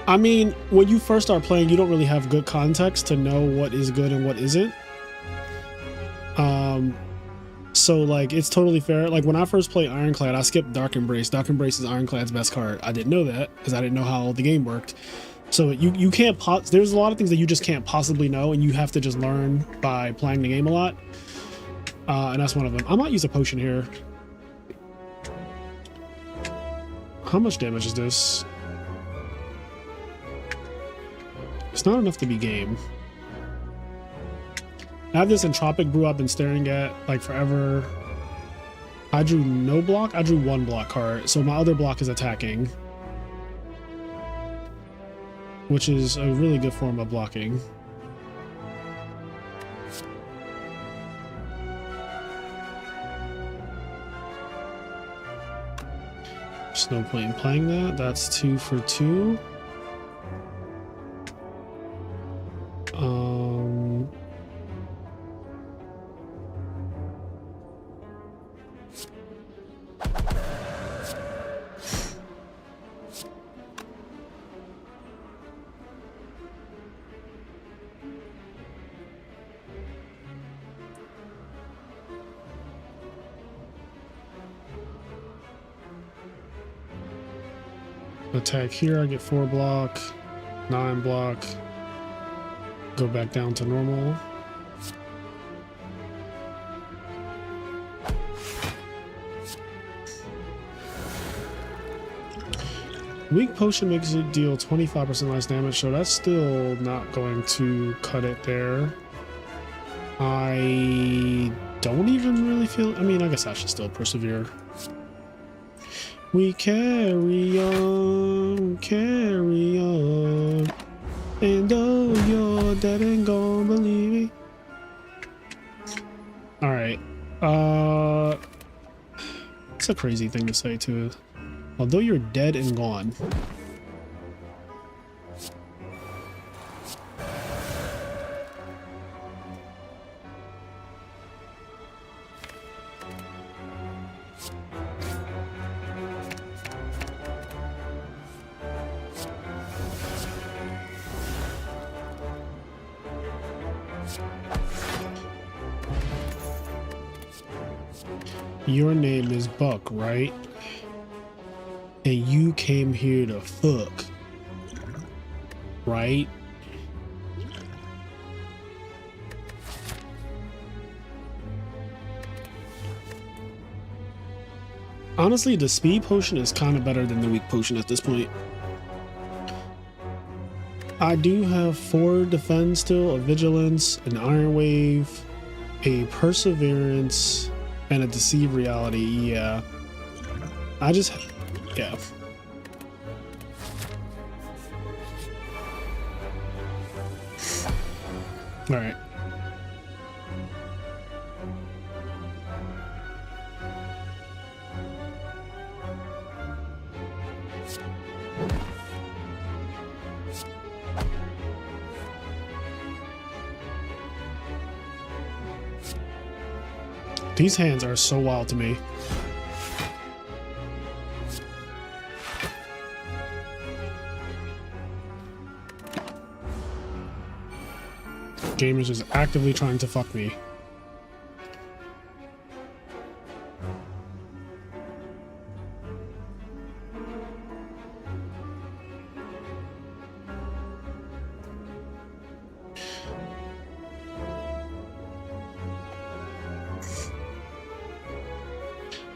S1: I mean, when you first start playing, you don't really have good context to know what is good and what isn't. So like, it's totally fair. Like when I first played Ironclad, I skipped Dark Embrace. Dark Embrace is Ironclad's best card. I didn't know that because I didn't know how the game worked. So you can't there's a lot of things that you just can't possibly know, and you have to just learn by playing the game a lot. And that's one of them. I might use a potion here. How much damage is this? It's not enough to be game. I have this Entropic Brew I've been staring at like forever. I drew no block. I drew one block card, so my other block is attacking, which is a really good form of blocking. There's no point in playing that. That's 2 for 2. Attack here, I get 4 block, 9 block. Go back down to normal. Weak potion makes it deal 25% less damage, so that's still not going to cut it there. I don't even really feel... I mean, I guess I should still persevere. We carry on, and though you're dead and gone, believe me. Alright, it's a crazy thing to say too. Although you're dead and gone. Your name is Buck, right? And you came here to fuck, right? Honestly, the speed potion is kind of better than the weak potion at this point. I do have 4 defense still, a vigilance, an iron wave, a perseverance, and a deceive reality. Yeah. Yeah. All right. These hands are so wild to me. Game is just actively trying to fuck me.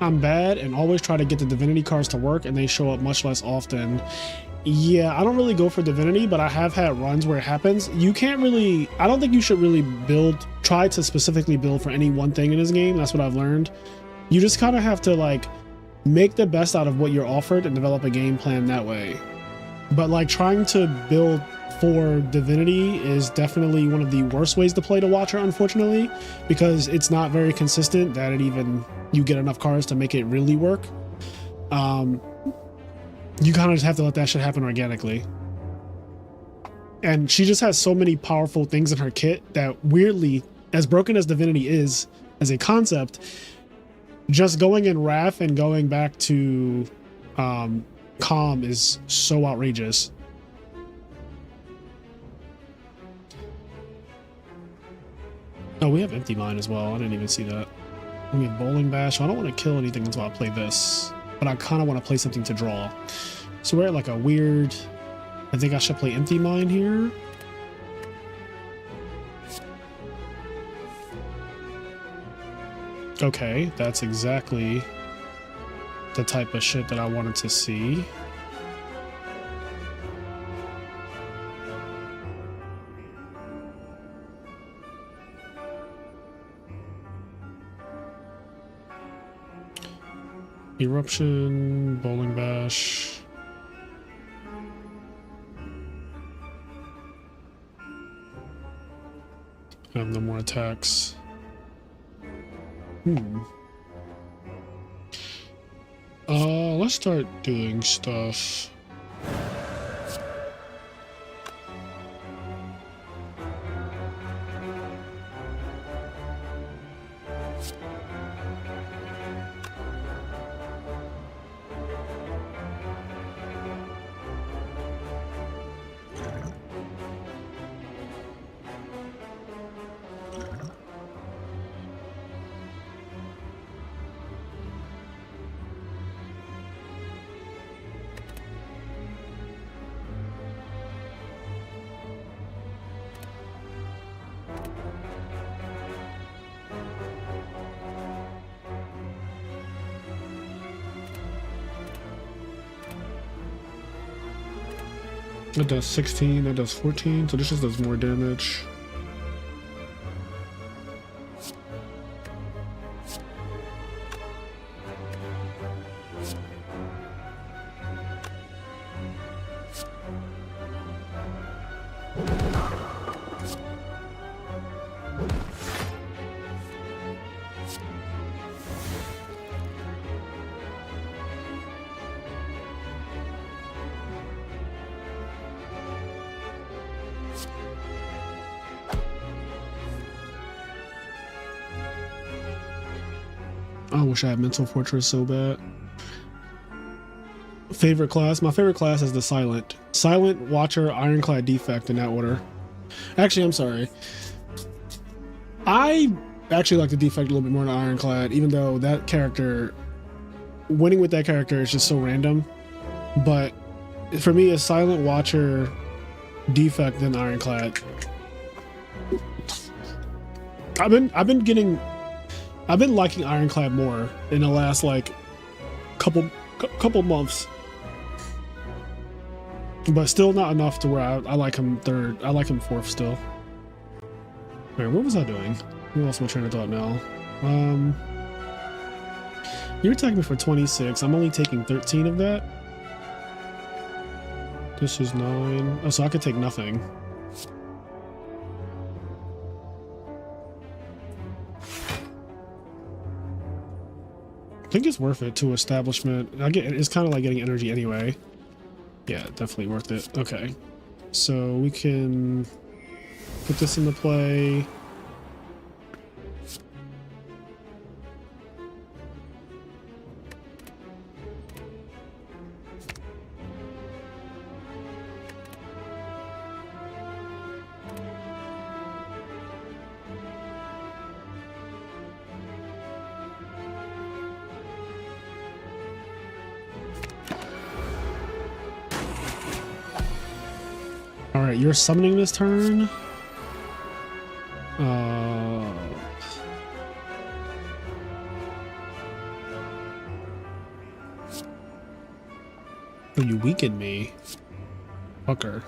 S1: I'm bad and always try to get the divinity cards to work and they show up much less often. Yeah, I don't really go for divinity, but I have had runs where it happens. You can't really, I don't think you should really try to specifically build for any one thing in this game. That's what I've learned. You just kind of have to like make the best out of what you're offered and develop a game plan that way. But like trying to build for divinity is definitely one of the worst ways to play the Watcher, unfortunately, because it's not very consistent that you get enough cards to make it really work. You kind of just have to let that shit happen organically. And she just has so many powerful things in her kit that, weirdly, as broken as divinity is as a concept, just going in Wrath and going back to Calm is so outrageous. Oh, we have Empty Mind as well. I didn't even see that. We have Bowling Bash. I don't want to kill anything until I play this, but I kind of want to play something to draw. So we're at like a weird... I think I should play Empty Mind here. Okay, that's exactly the type of shit that I wanted to see. Eruption, Bowling Bash. I have no more attacks. Let's start doing stuff. That does 16, that does 14, so this just does more damage. I wish I had Mental Fortress so bad. Favorite class? My favorite class is the Silent. Silent, Watcher, Ironclad, Defect in that order. Actually, I'm sorry. I actually like the Defect a little bit more than Ironclad, even though that character, winning with that character is just so random. But for me, a Silent, Watcher, Defect, then Ironclad. I've been liking Ironclad more in the last like couple months, but still not enough to where I like him third. I like him fourth still. Wait, what was I doing? We lost my train of thought now. You're attacking me for 26. I'm only taking 13 of that. This is 9. Oh, so I could take nothing. I think it's worth it to establishment. It's kind of like getting energy anyway. Yeah, definitely worth it. Okay, so we can put this into play. Alright, you're summoning this turn. Oh, you weakened me. Fucker.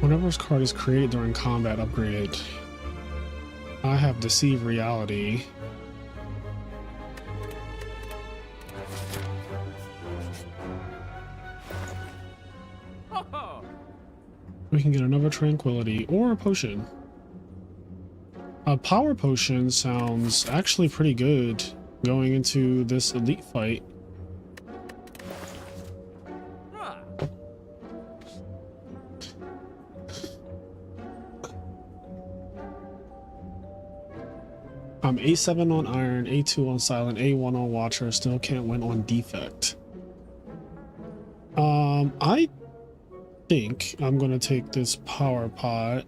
S1: Whenever this card is created during combat upgrade, I have Deceive Reality. We can get another Tranquility or a potion. A Power Potion sounds actually pretty good going into this elite fight. I'm A7 on Iron, A2 on Silent, A1 on Watcher, still can't win on Defect. I think I'm gonna take this Power Pot.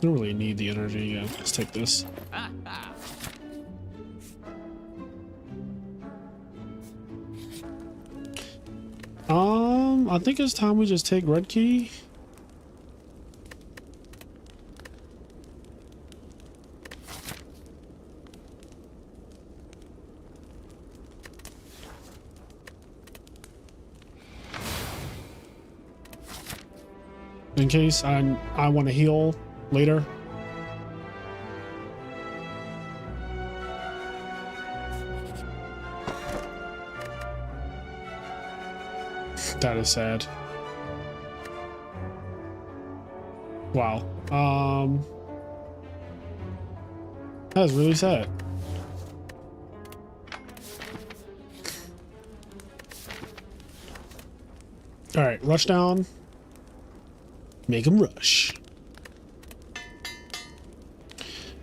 S1: Don't really need the energy, yeah, let's take this. I think it's time we just take Red Key. in case I want to heal later. That is sad. Wow. That is really sad. All right, rush down. Make him rush.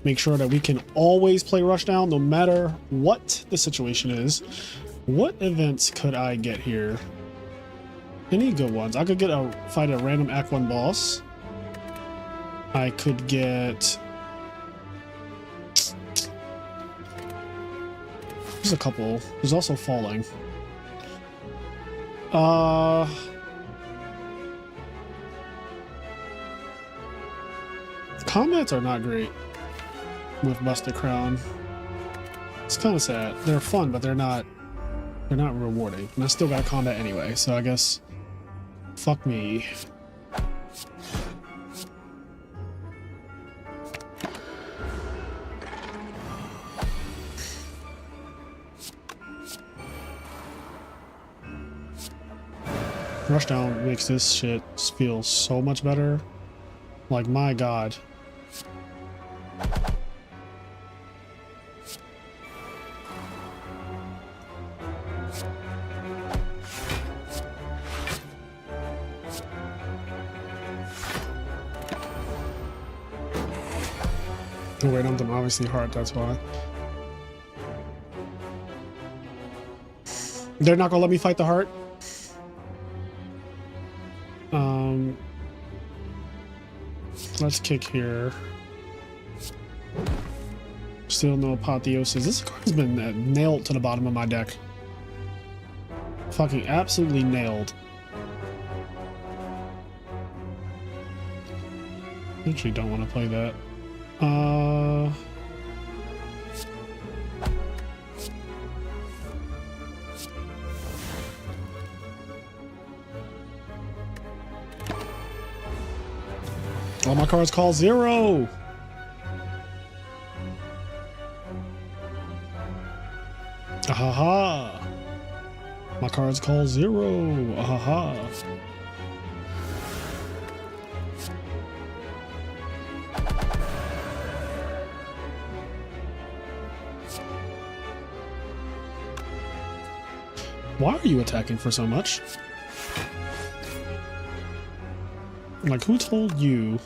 S1: Make sure that we can always play rush down no matter what the situation is. What events could I get here? Any good ones? I could get fight a random Act 1 boss. I could get... There's a couple. There's also falling. Combats are not great with Busted Crown. It's kind of sad. They're fun, but they're not rewarding. And I still got combat anyway, so I guess fuck me. Rushdown makes this shit feel so much better. Like, my god. Oh, wait, I'm obviously hard, that's why. They're not gonna let me fight the heart? Let's kick here. Still no apotheosis. This card's been nailed to the bottom of my deck. Fucking absolutely nailed. Actually don't want to play that. All my cards call 0. Ahaha. My cards call 0. Ahaha. Why are you attacking for so much? Like, who told you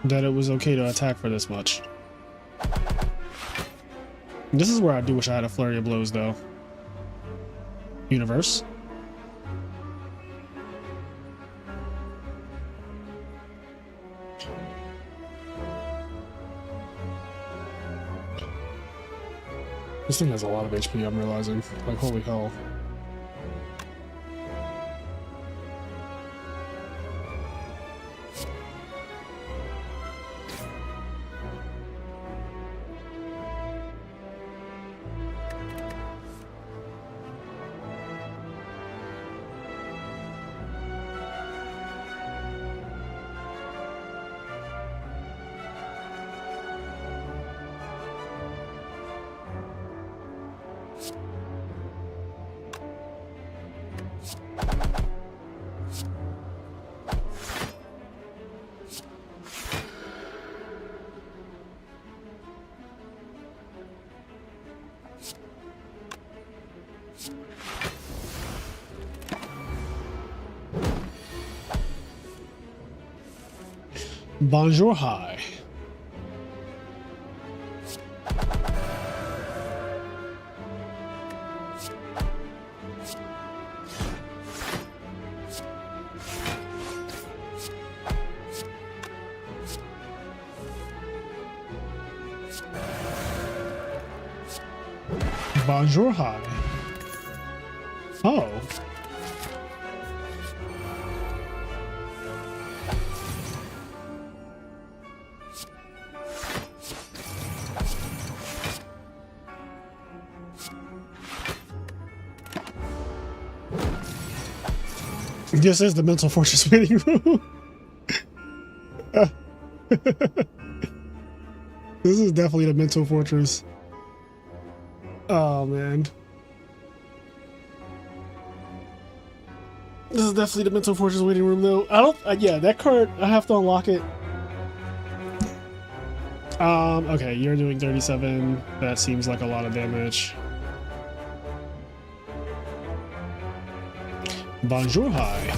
S1: that it was okay to attack for this much? This is where I do wish I had a flurry of blows, though. Universe. This thing has a lot of HP, I'm realizing. Like, holy hell. Bonjour, hi. Bonjour, hi. Oh. This is the mental fortress waiting room. This is definitely the mental fortress. Oh man. This is definitely the mental fortress waiting room though. I don't, yeah, that card, I have to unlock it. Okay, you're doing 37. That seems like a lot of damage. Bonjour, hi.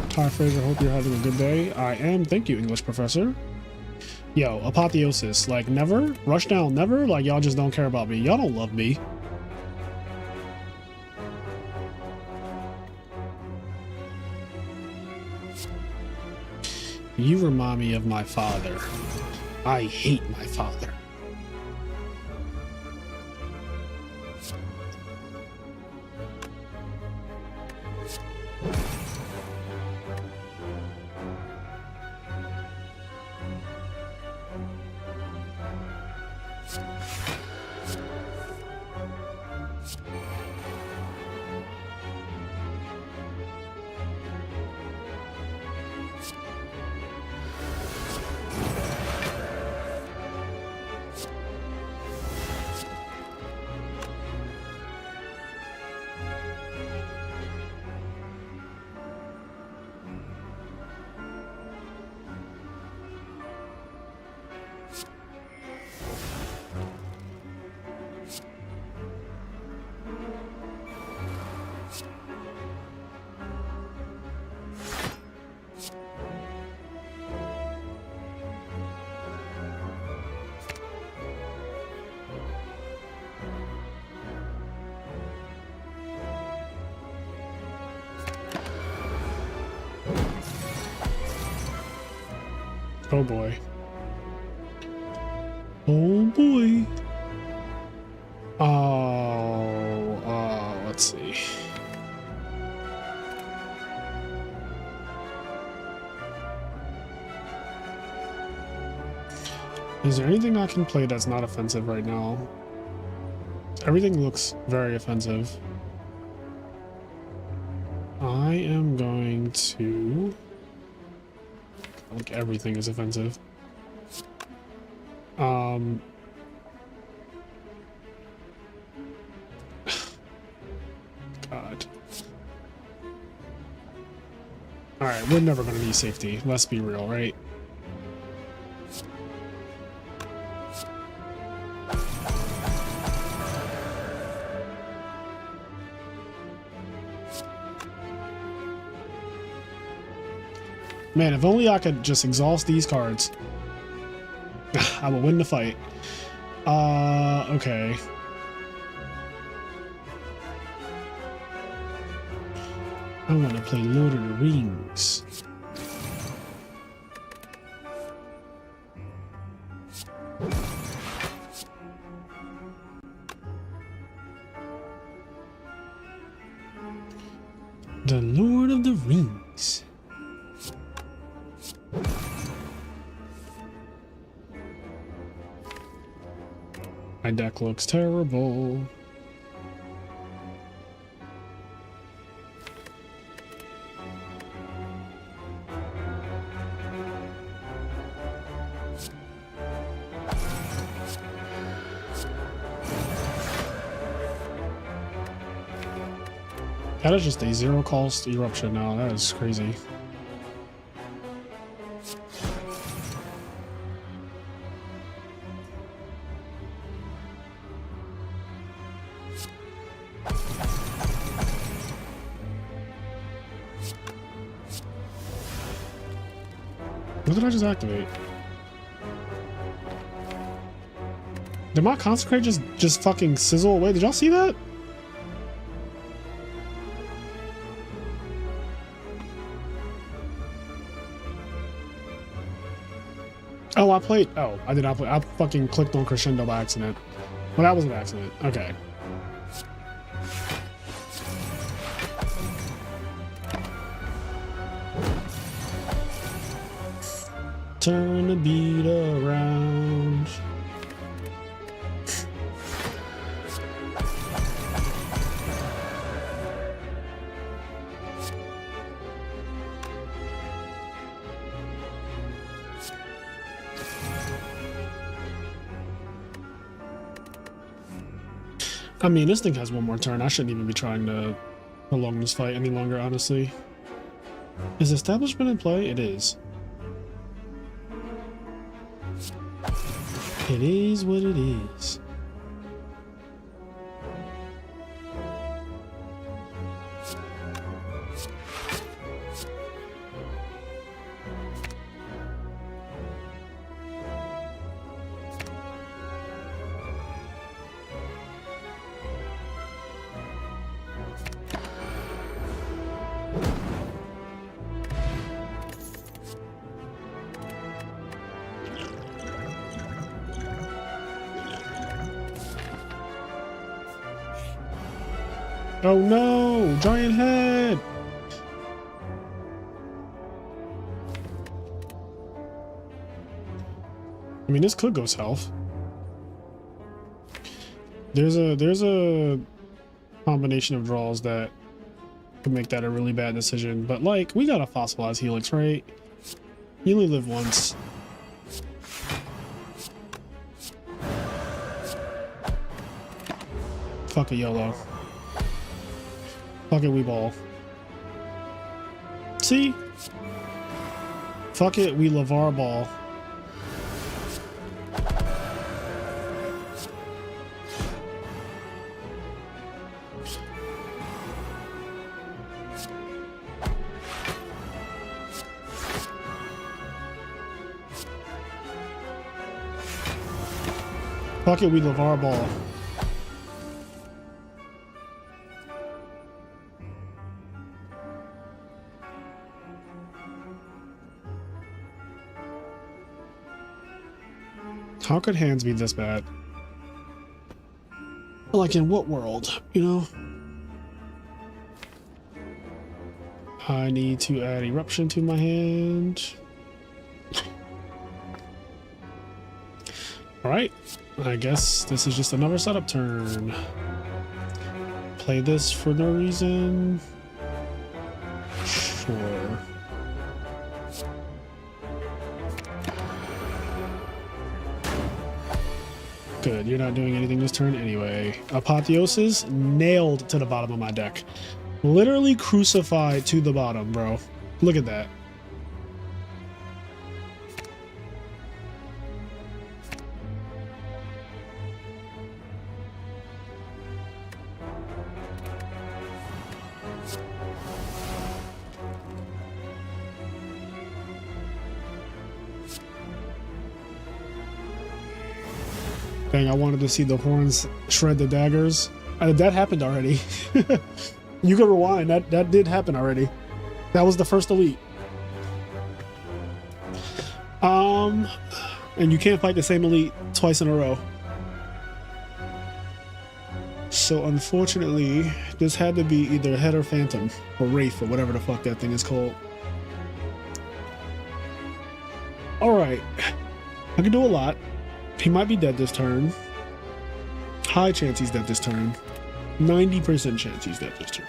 S1: Ty Fraser, hope you're having a good day. I am, thank you, English professor. Yo, apotheosis, like never? Rush down, never? Like y'all just don't care about me. Y'all don't love me. You remind me of my father. I hate my father. Oh boy. Oh boy. Let's see. Is there anything I can play that's not offensive right now? Everything looks very offensive. I am going to... Like everything is offensive. God. Alright, we're never gonna need safety. Let's be real, right? Man, if only I could just exhaust these cards. I will win the fight. Okay. I want to play Lord of the Rings. The Lord of the Rings. My deck looks terrible. That is just a zero cost eruption now. That is crazy. What did I just activate? Did my consecrate just fucking sizzle away? Did y'all see that? Oh, I played. Oh, I did not play. I fucking clicked on crescendo by accident. Well, that was an accident. Okay. Turn the beat around. I mean, this thing has one more turn. I shouldn't even be trying to prolong this fight any longer, honestly. Is establishment in play? It is. It is what it is. Oh no! Giant head! I mean, this could go south. There's a combination of draws that could make that a really bad decision. But like, we got a fossilized helix, right? You only live once. Fuck a YOLO. Fuck it, we ball. See? Fuck it, we LeVar ball. Fuck it, we LeVar ball. How could hands be this bad? Like, in what world, you know? I need to add eruption to my hand. Alright, I guess this is just another setup turn. Play this for no reason. Sure. Good, you're not doing anything this turn anyway. Apotheosis nailed to the bottom of my deck. Literally crucified to the bottom, bro. Look at that. Dang, I wanted to see the horns shred the daggers. That happened already. You can rewind. That did happen already. That was the first elite. And you can't fight the same elite twice in a row. So unfortunately, this had to be either Head or Phantom or Wraith or whatever the fuck that thing is called. Alright. I can do a lot. He might be dead this turn. High chance he's dead this turn. 90% chance he's dead this turn.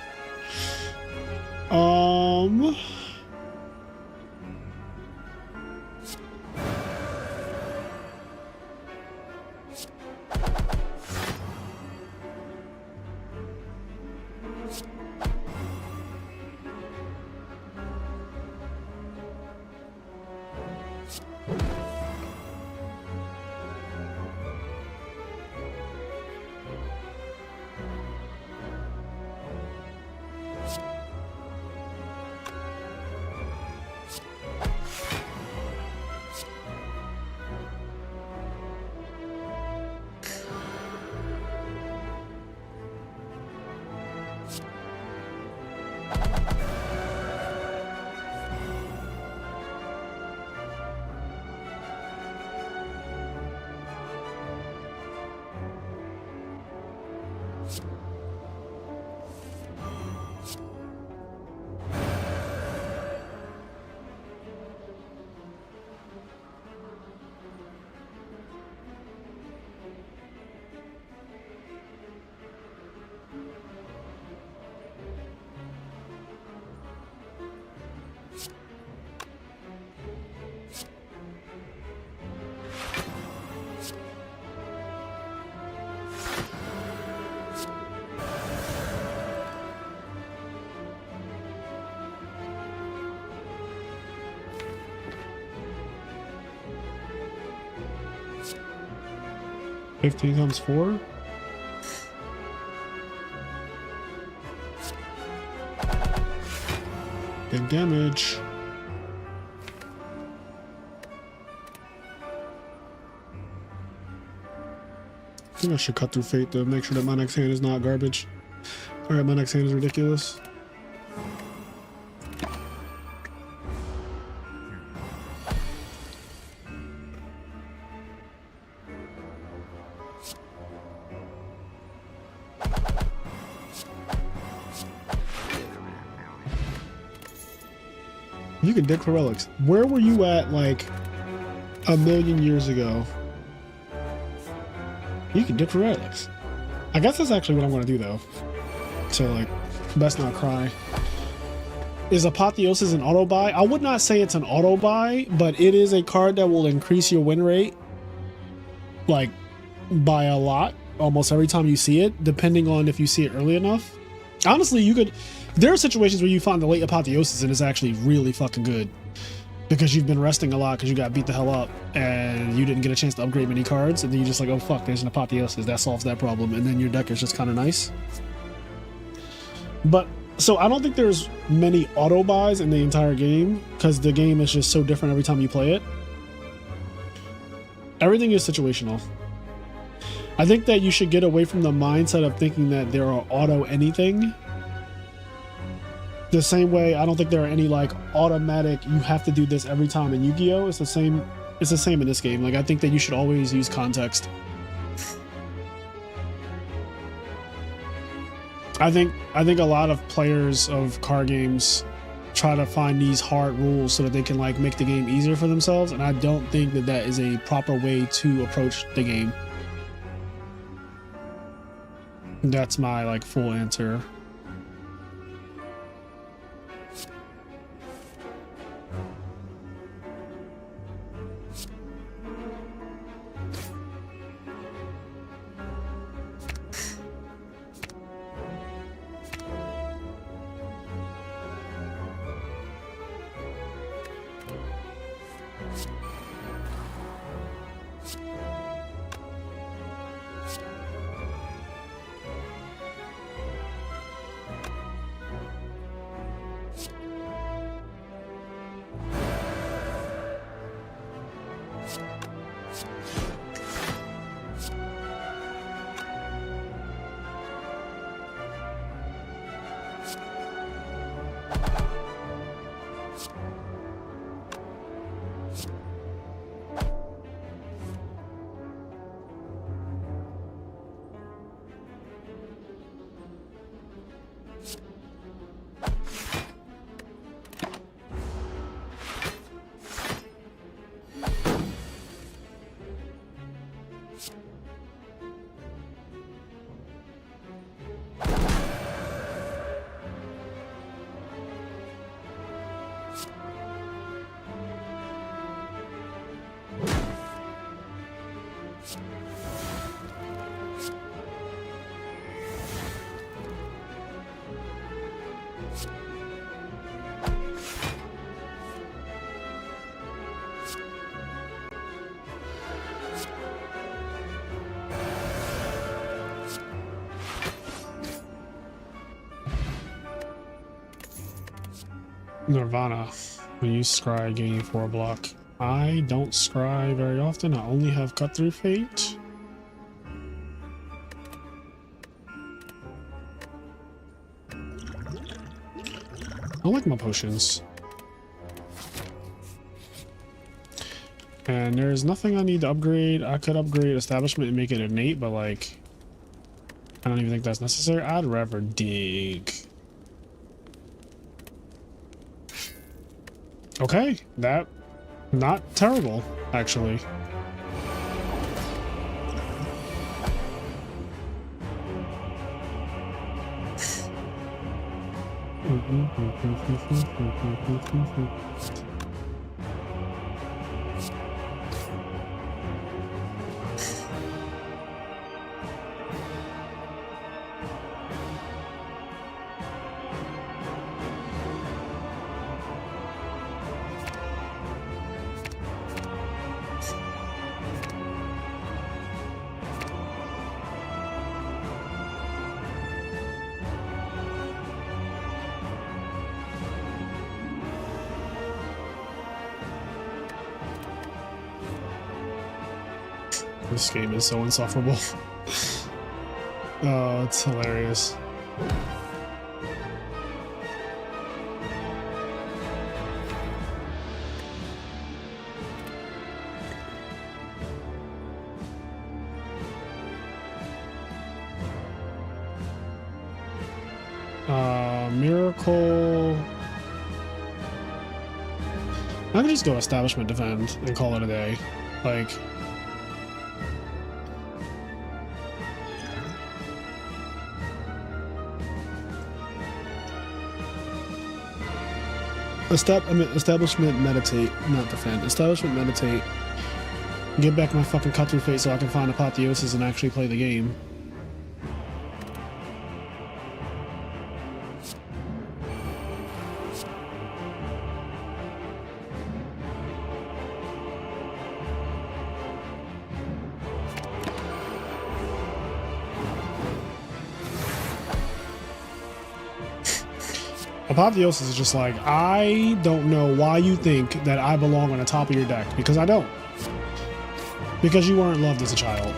S1: 15 times 4. Big damage. I think I should cut through fate to make sure that my next hand is not garbage. Alright, my next hand is ridiculous. You can dig for relics. Where were you at like a million years ago? You can dig for relics. I guess that's actually what I'm gonna do though. So like, best not cry. Is Apotheosis an auto buy? I would not say it's an auto buy, but it is a card that will increase your win rate like by a lot almost every time you see it, depending on if you see it early enough. Honestly, you could. There are situations where you find the late Apotheosis and it's actually really fucking good because you've been resting a lot because you got beat the hell up and you didn't get a chance to upgrade many cards, and then you're just like, oh fuck, there's an Apotheosis, that solves that problem, and then your deck is just kind of nice. But so I don't think there's many auto buys in the entire game because the game is just so different every time you play it. Everything is situational. I think that you should get away from the mindset of thinking that there are auto anything. The same way I don't think there are any like automatic you have to do this every time in Yu-Gi-Oh! It's the same in this game. Like I think that you should always use context. I think a lot of players of card games try to find these hard rules so that they can like make the game easier for themselves, and I don't think that that is a proper way to approach the game. That's my like full answer. Nirvana. When you scry, gain 4 block. I don't scry very often. I only have cut through fate. I like my potions. And there's nothing I need to upgrade. I could upgrade establishment and make it innate, but like, I don't even think that's necessary. I'd rather dig. Okay, that not terrible, actually. This game is so insufferable. Oh, it's hilarious. Miracle. I could just go establishment defend and call it a day. Like, establishment meditate, not defend. Establishment meditate. Get back my fucking cut through fate so I can find apotheosis and actually play the game. Apotheosis is just like, I don't know why you think that I belong on the top of your deck, because I don't. Because you weren't loved as a child.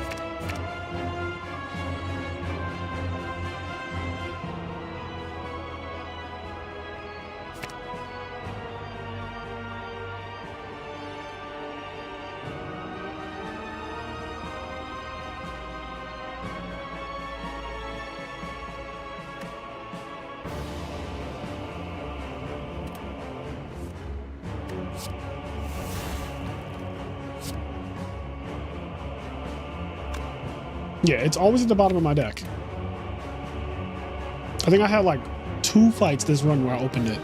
S1: Yeah, it's always at the bottom of my deck. I think I had like 2 fights this run where I opened it.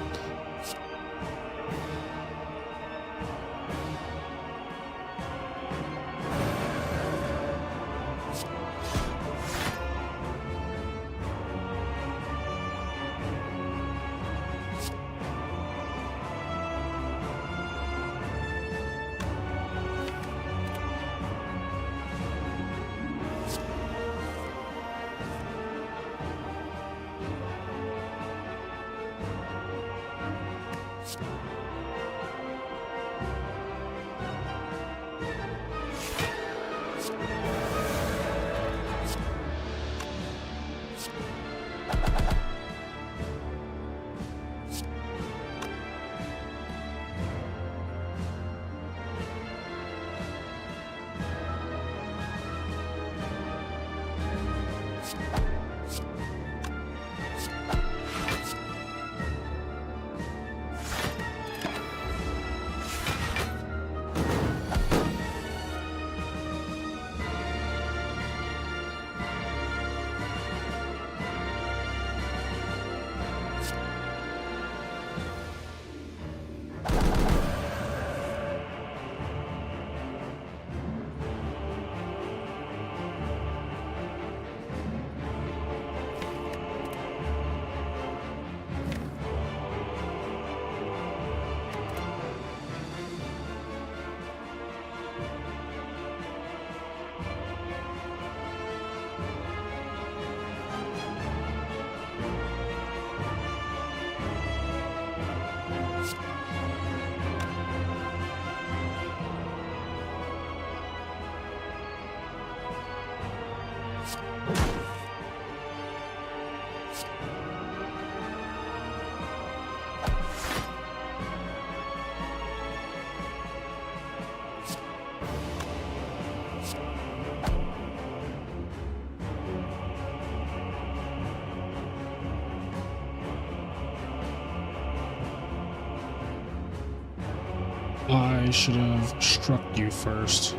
S1: I should have struck you first.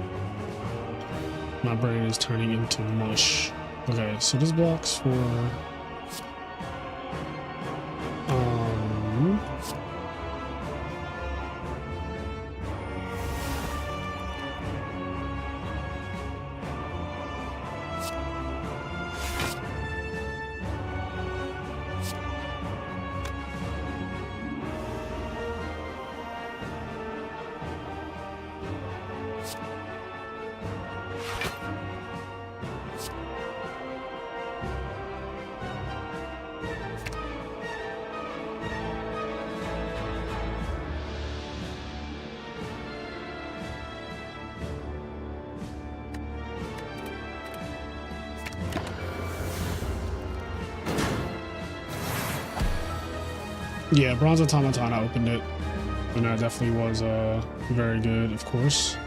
S1: My brain is turning into mush. Okay, so this blocks for... Yeah, Bronze Automaton, I opened it. And that definitely was very good, of course.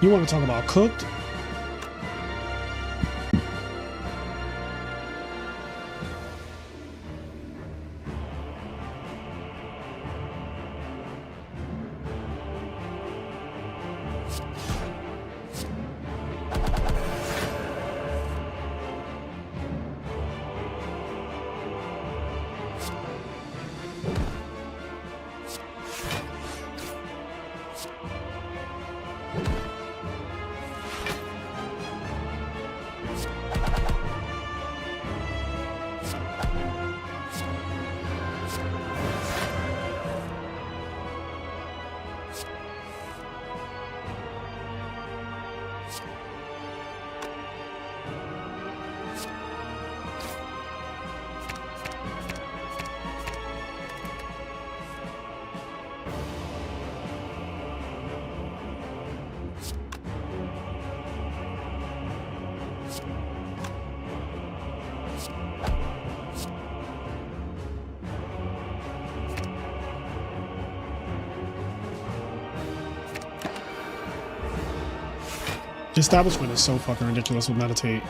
S1: You want to talk about cooked? The establishment is so fucking ridiculous with Meditate.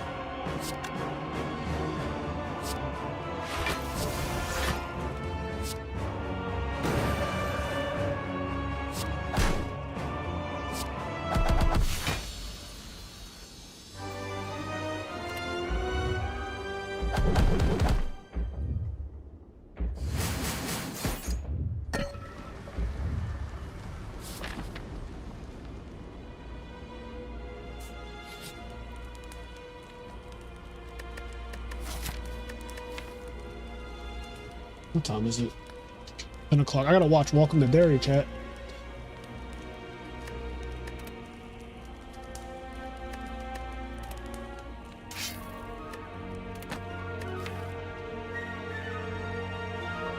S1: What time is it? 10 o'clock. I gotta watch Welcome to Derry, chat.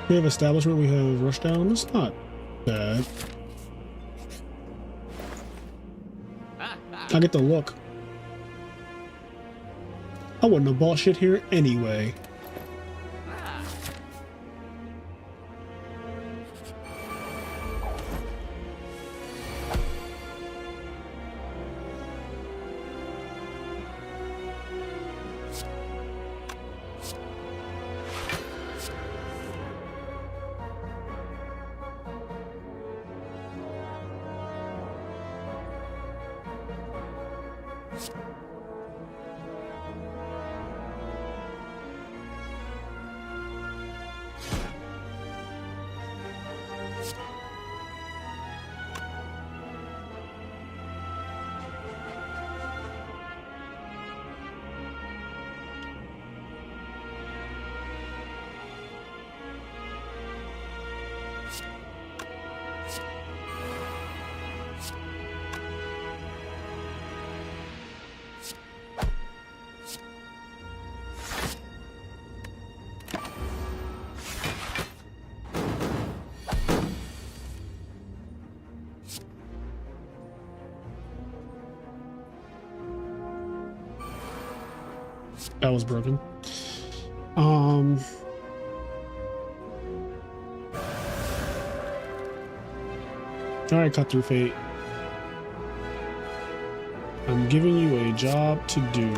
S1: We have establishment, we have Rushdown. It's not bad. I get the look. I wouldn't have bought shit here anyway. That was broken. All right, Cut Through Fate. I'm giving you a job to do.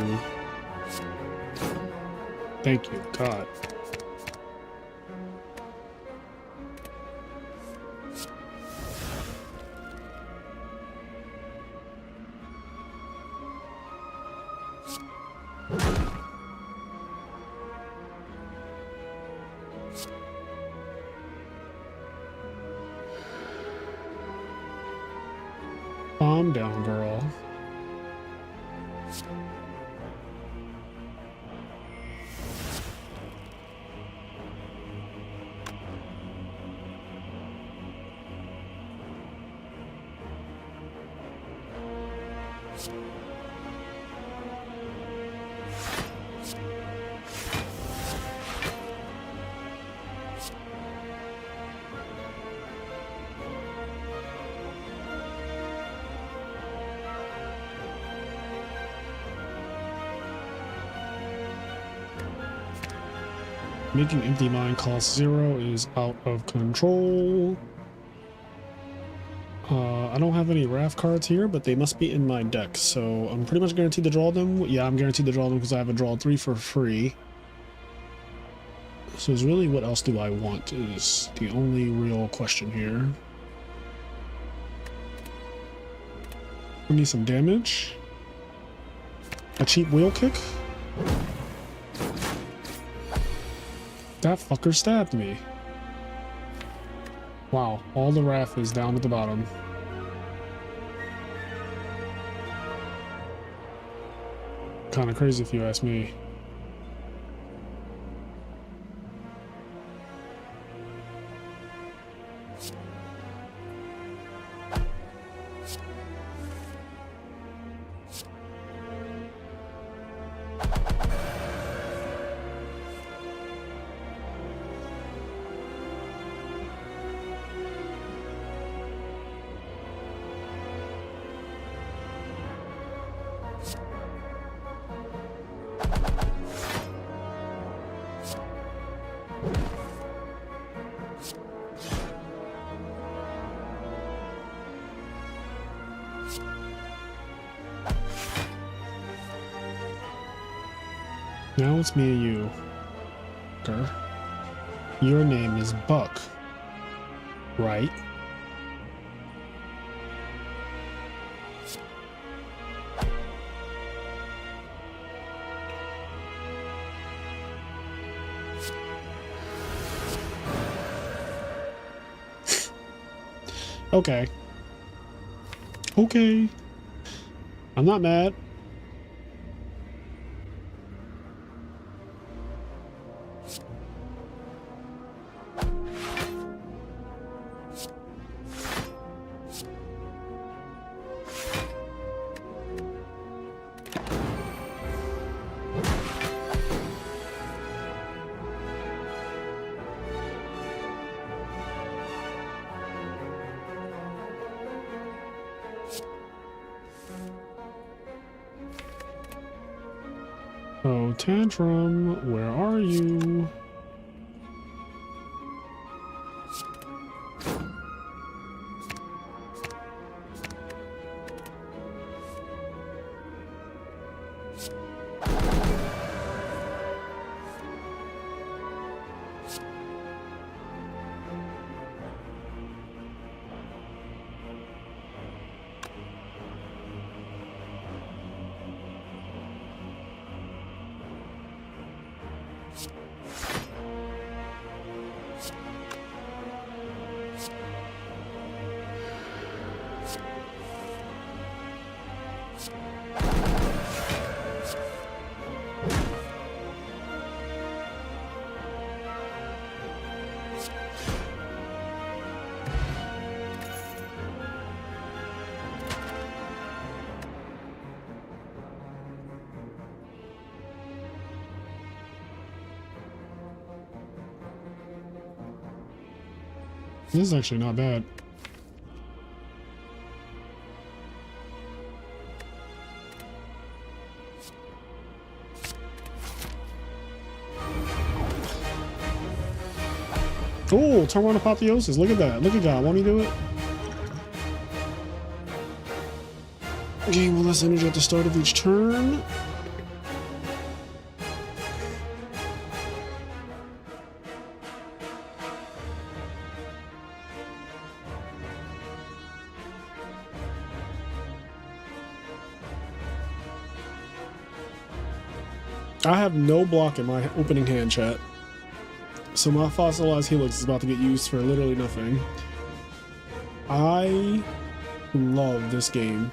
S1: Thank you, God. Calm down, girl. Making empty mine cost 0 is out of control. I don't have any raft cards here, but they must be in my deck, so I'm pretty much guaranteed to draw them. Yeah, I'm guaranteed to draw them because I have a draw 3 for free. So it's really, what else do I want is the only real question here. I need some damage. A cheap wheel kick. That fucker stabbed me. Wow, all the raft is down at the bottom. Kind of crazy if you ask me. Now it's me and you. Okay. Your name is Buck, right? Okay. Okay. I'm not mad. Oh, Tantrum, where are you? This is actually not bad. Oh, turn on Apotheosis. Look at that. Look at God. Won't he do it? Gain with less energy at the start of each turn. I have no block in my opening hand, chat. So my Fossilized Helix is about to get used for literally nothing. I love this game.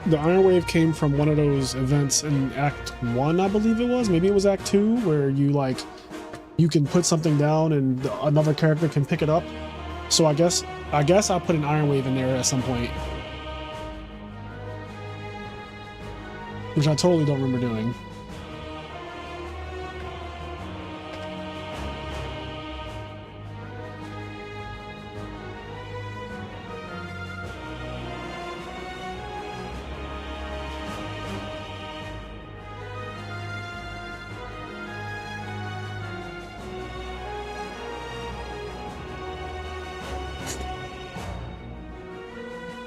S1: The Iron Wave came from one of those events in Act 1, I believe it was. Maybe it was Act 2, where you can put something down and another character can pick it up. So I guess I put an Iron Wave in there at some point, which I totally don't remember doing.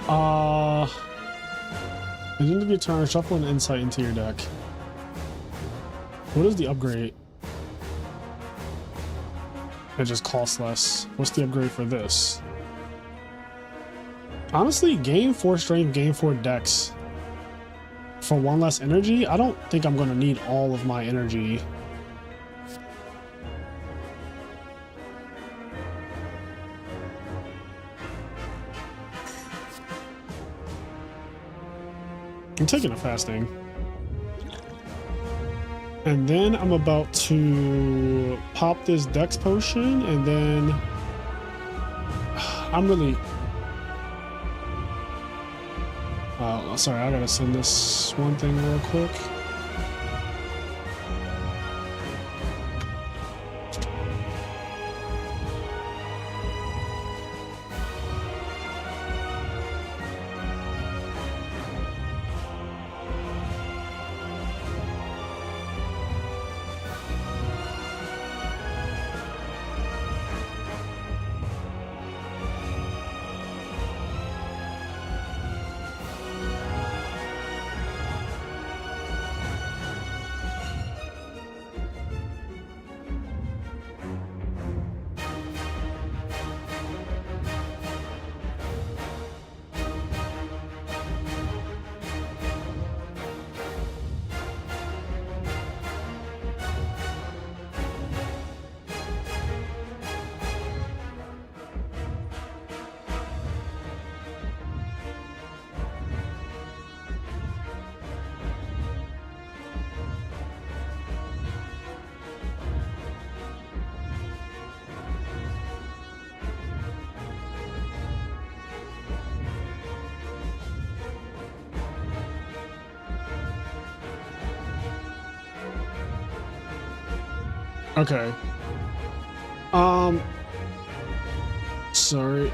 S1: At the end of your turn, shuffle an insight into your deck. What is the upgrade? It just costs less. What's the upgrade for this? Honestly, gain 4 strength, gain 4 dex. For 1 less energy? I don't think I'm gonna need all of my energy. I'm taking a fasting. And then I'm about to pop this dex potion, and then I'm really... sorry, I gotta send this one thing real quick. Okay. Sorry.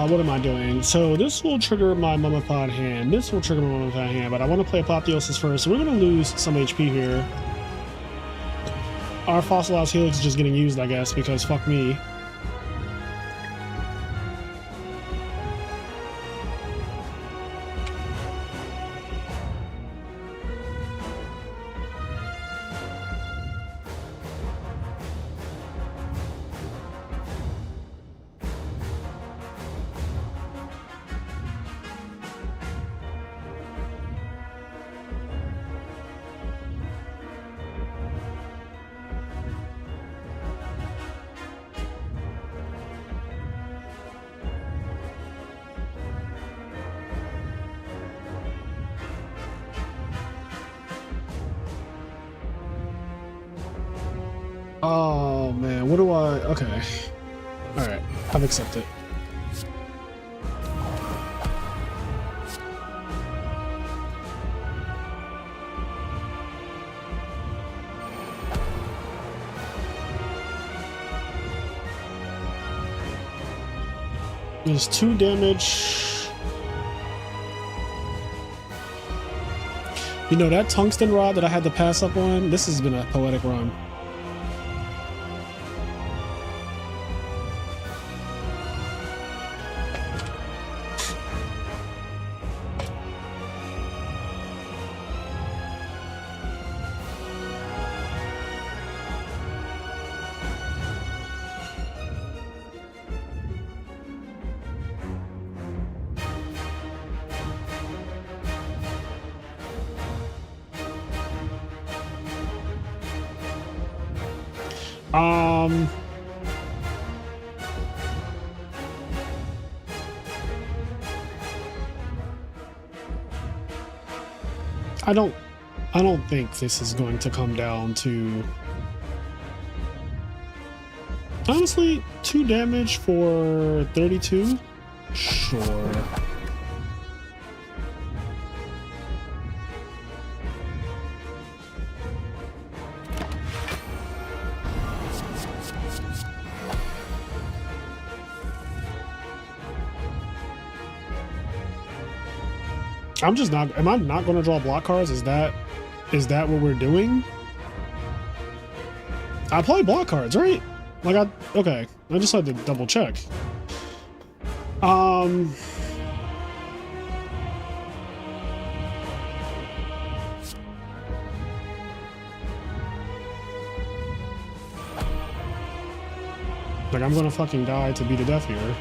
S1: What am I doing? So this will trigger my mummified hand. This will trigger my mummified hand, but I want to play Apotheosis first. So we're going to lose some HP here. Our fossilized helix is just getting used, I guess, because fuck me. Oh man, what do I... Okay. Alright, I've accepted. There's 2 damage. You know, that tungsten rod that I had to pass up on, this has been a poetic run. I don't think this is going to come down to... Honestly, 2 damage for 32? Sure. I'm just not. Am I not going to draw block cards? Is that what we're doing? I play block cards, right? Like okay. I just had to double check. Like, I'm gonna fucking die to be to death here.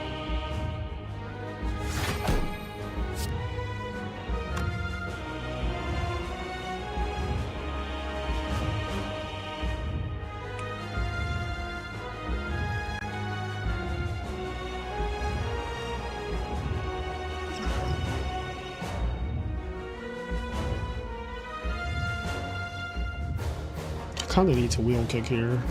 S1: I kinda need to wheel kick here.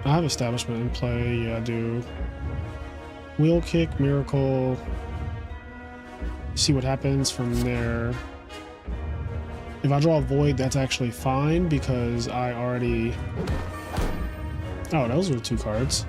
S1: I have establishment in play, yeah I do. Wheel kick, miracle. See what happens from there. If I draw a void, that's actually fine because I already... Oh, those were 2 cards.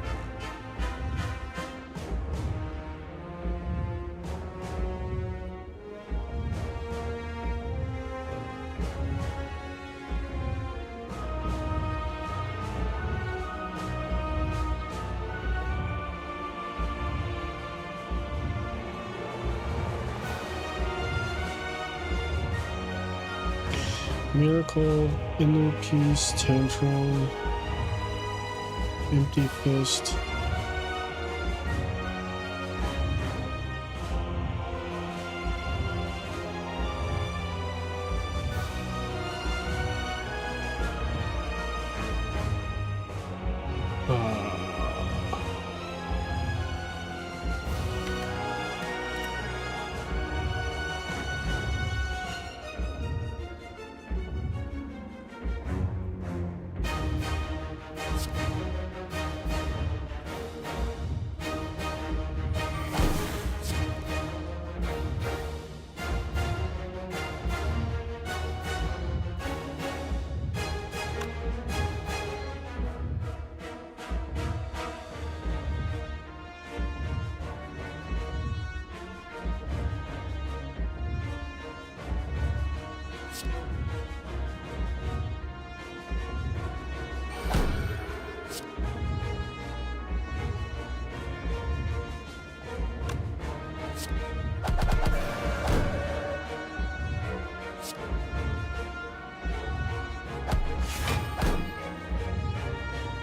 S1: Miracle, Inner Peace, Tantrum, Empty Fist.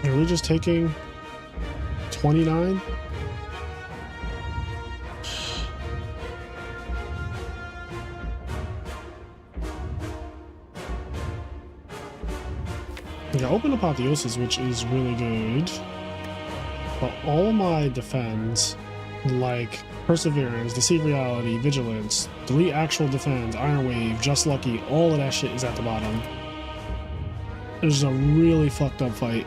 S1: Are we just taking 29? Yeah, open Apotheosis, which is really good. But all my defends, like Perseverance, Deceive Reality, Vigilance, 3 actual defends, Iron Wave, Just Lucky, all of that shit is at the bottom. It's a really fucked up fight.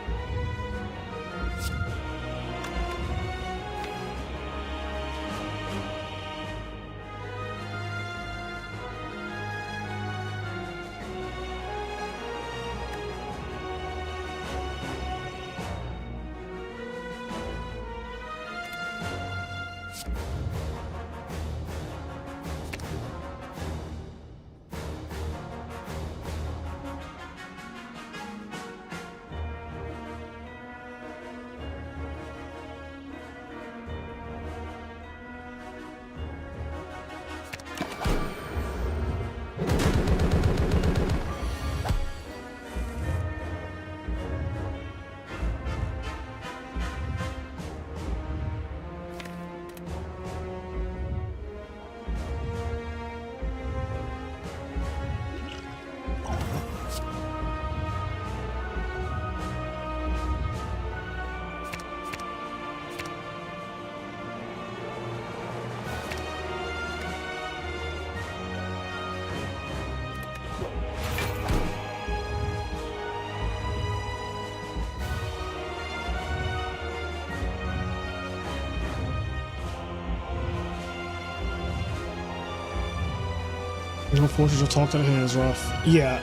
S1: No forces will talk to the hand is rough. Yeah.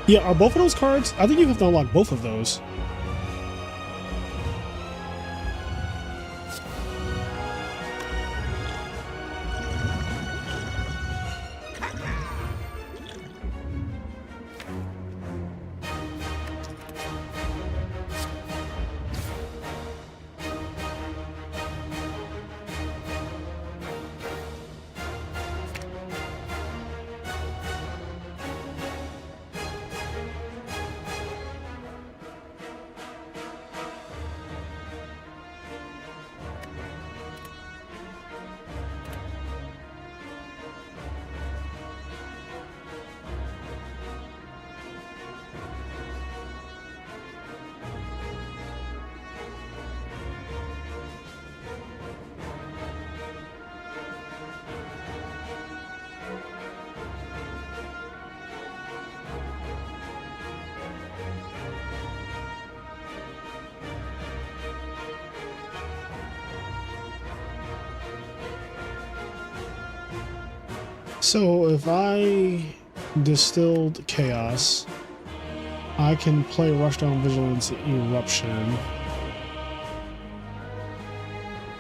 S1: Yeah, are both of those cards? I think you have to unlock both of those. So if I distilled chaos, I can play Rushdown Vigilance Eruption,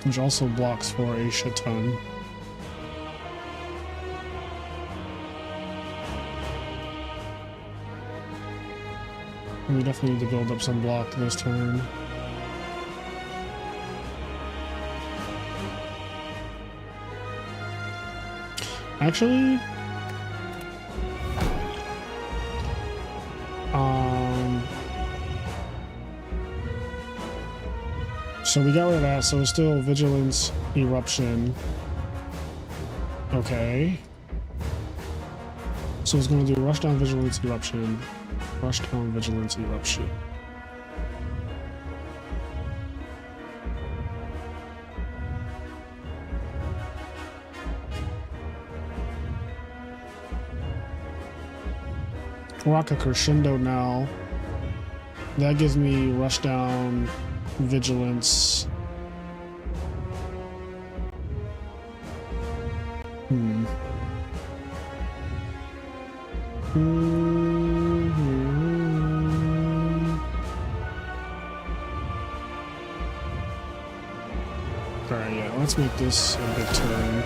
S1: which also blocks for a shit ton. We definitely need to build up some block this turn. Actually, so we got rid of that, so it's still Vigilance Eruption. Okay. So it's going to do Rushdown Vigilance Eruption. Rushdown Vigilance Eruption. Rock a Crescendo now. That gives me Rushdown Vigilance. Alright, yeah, let's make this a big turn.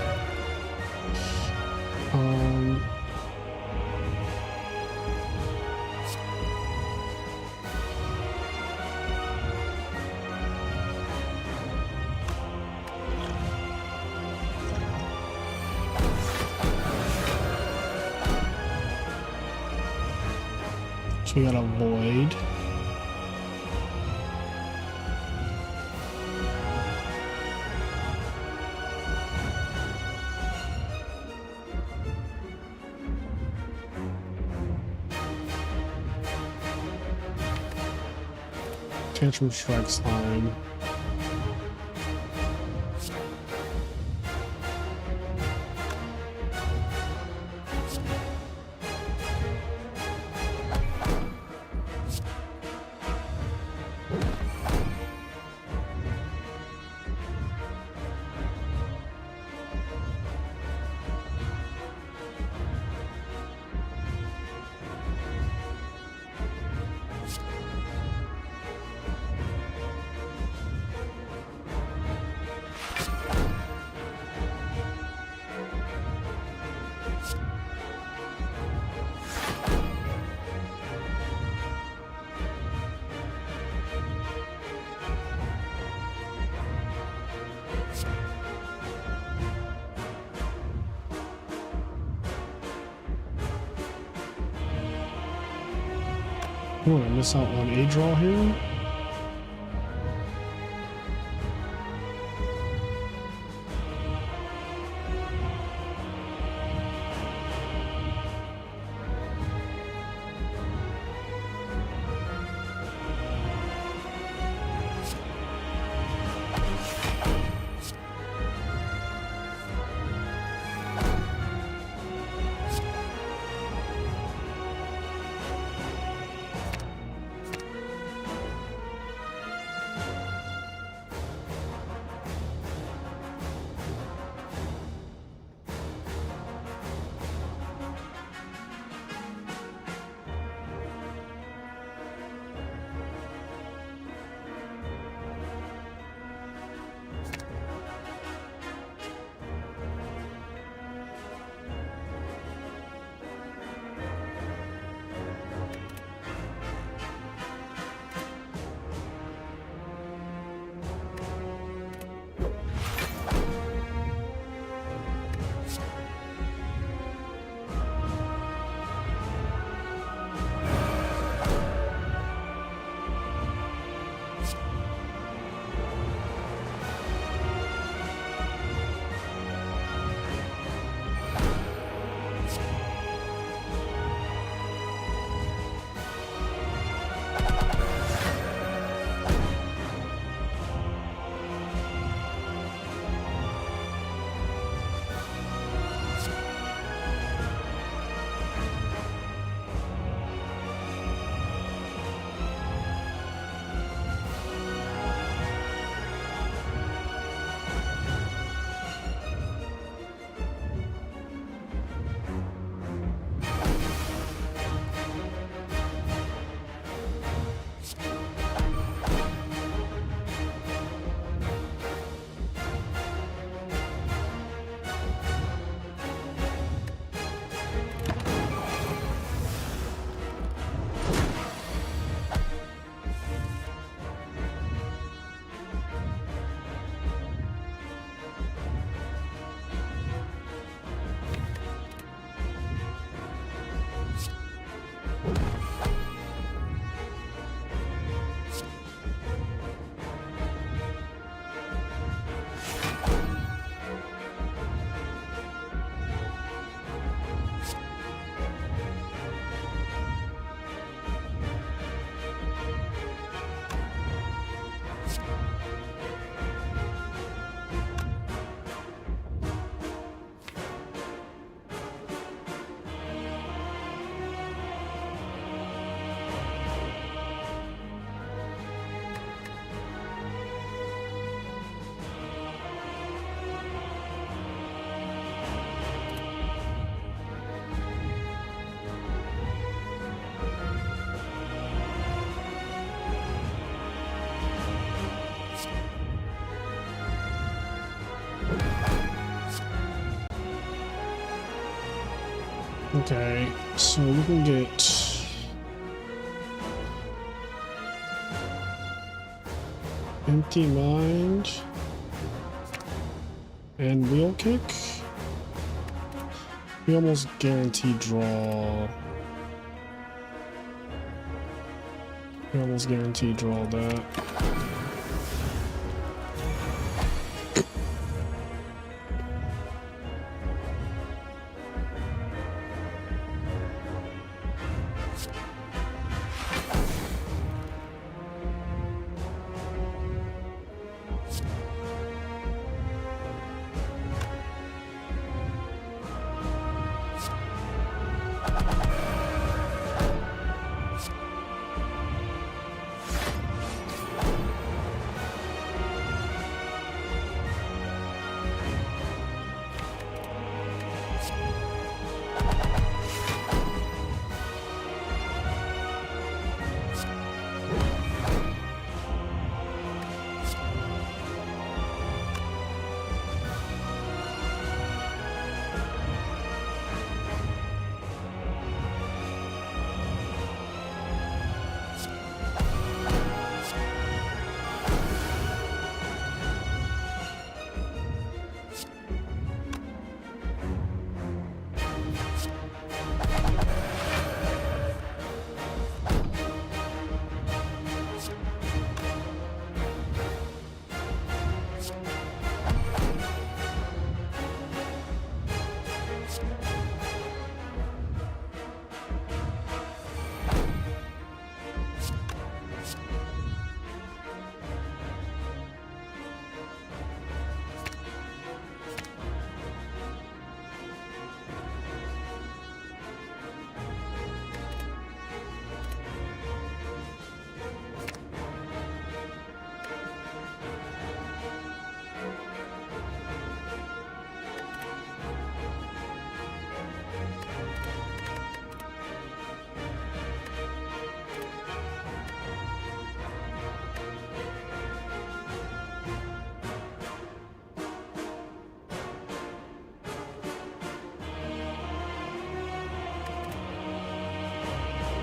S1: So we got a Void. Tantrum Strike Slime. Oh, I miss out on a draw here. Okay, so we can get Empty Mind and Wheel Kick. We almost guaranteed draw. We almost guaranteed draw that.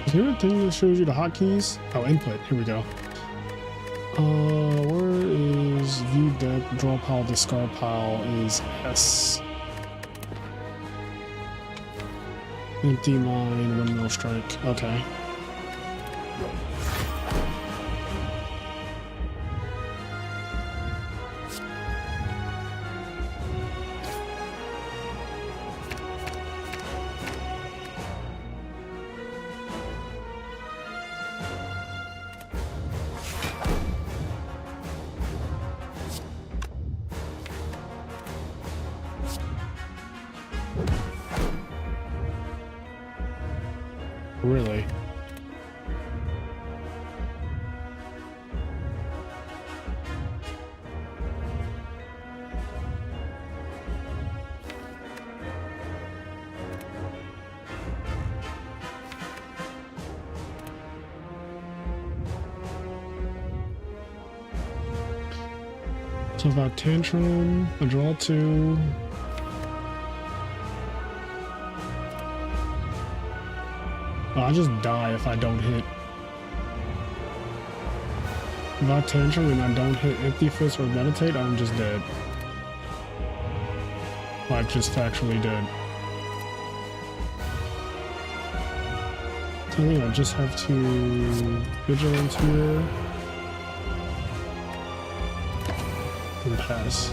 S1: Is there a thing that shows you the hotkeys? Oh, input. Here we go. Where is view deck, draw pile, discard pile is S. Empty Mind, windmill strike. Okay. Really? So about Tantrum, a draw 2. I just die if I don't hit. If I Tantrum and I don't hit Empty Fist or Meditate, I'm just dead. Like, just factually dead. So I think I just have to Vigilance here and pass.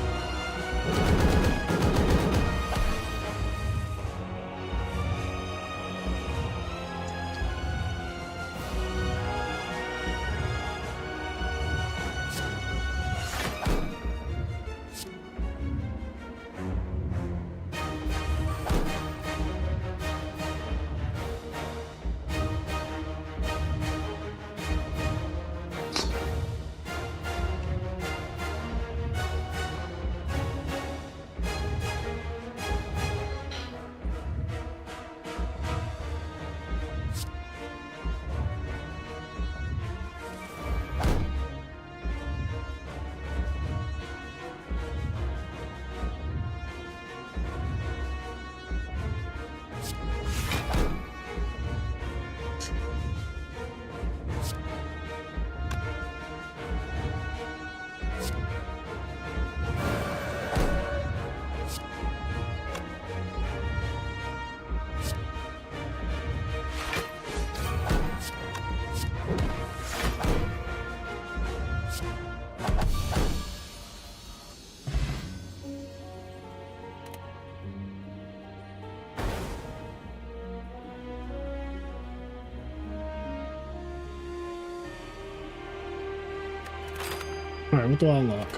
S1: All right, what do I unlock?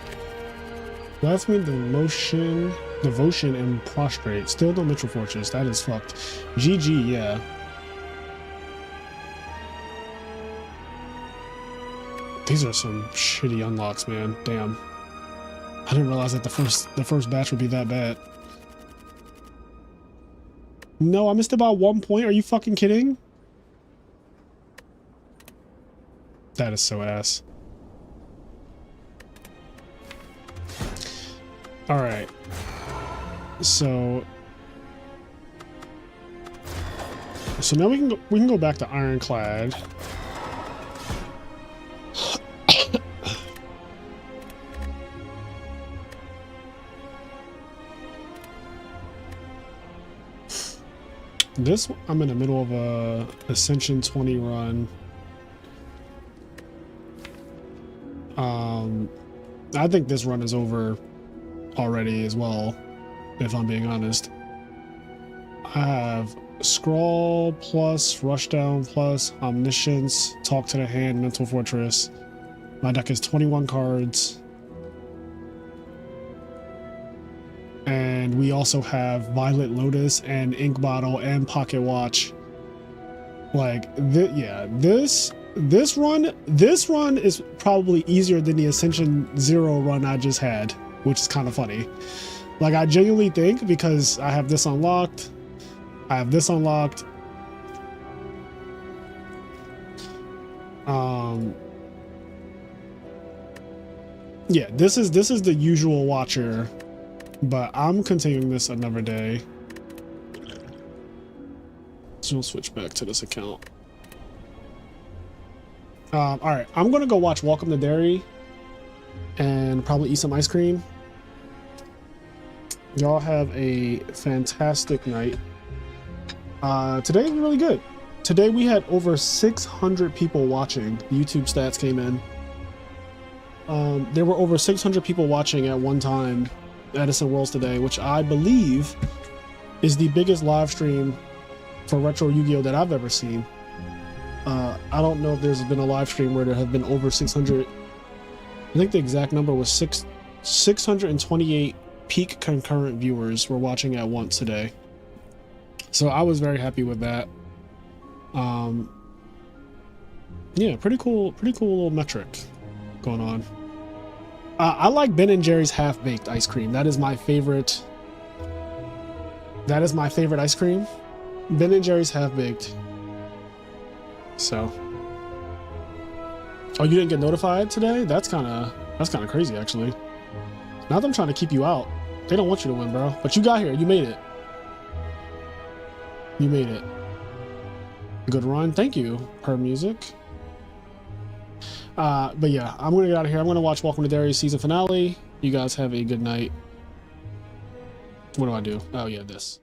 S1: That's me devotion and prostrate. Still no Mitchell Fortress. That is fucked. GG, yeah. These are some shitty unlocks, man. Damn. I didn't realize that the first batch would be that bad. No, I missed about 1 point. Are you fucking kidding? That is so ass. All right. So now we can go back to Ironclad. This, I'm in the middle of a Ascension 20 run. I think this run is over already as well, if I'm being honest. I have Scrawl plus, Rushdown plus, Omniscience, Talk to the Hand, Mental Fortress. My deck is 21 cards. And we also have Violet Lotus and Ink Bottle and Pocket Watch. Like, yeah, this run is probably easier than the Ascension 0 run I just had, which is kind of funny. Like, I genuinely think, because I have this unlocked, I have this unlocked. Yeah, this is the usual watcher, but I'm continuing this another day. So we'll switch back to this account. All right, I'm gonna go watch Welcome to Derry and probably eat some ice cream. Y'all have a fantastic night. Today is really good. Today we had over 600 people watching. YouTube stats came in. There were over 600 people watching at one time Edison Worlds today, which I believe is the biggest live stream for Retro Yu-Gi-Oh! That I've ever seen. I don't know if there's been a live stream where there have been over 600. I think the exact number was 628 peak concurrent viewers were watching at once today. So I was very happy with that. Yeah, pretty cool little metric going on. I like Ben & Jerry's half-baked ice cream. That is my favorite. That is my favorite ice cream. Ben & Jerry's half-baked. So. Oh, you didn't get notified today? That's kind of crazy, actually. Not them trying to keep you out. They don't want you to win, bro. But you got here. You made it. You made it. Good run. Thank you, Per Music. But yeah, I'm gonna get out of here. I'm gonna watch Welcome to Derry season finale. You guys have a good night. What do I do? Oh yeah, this.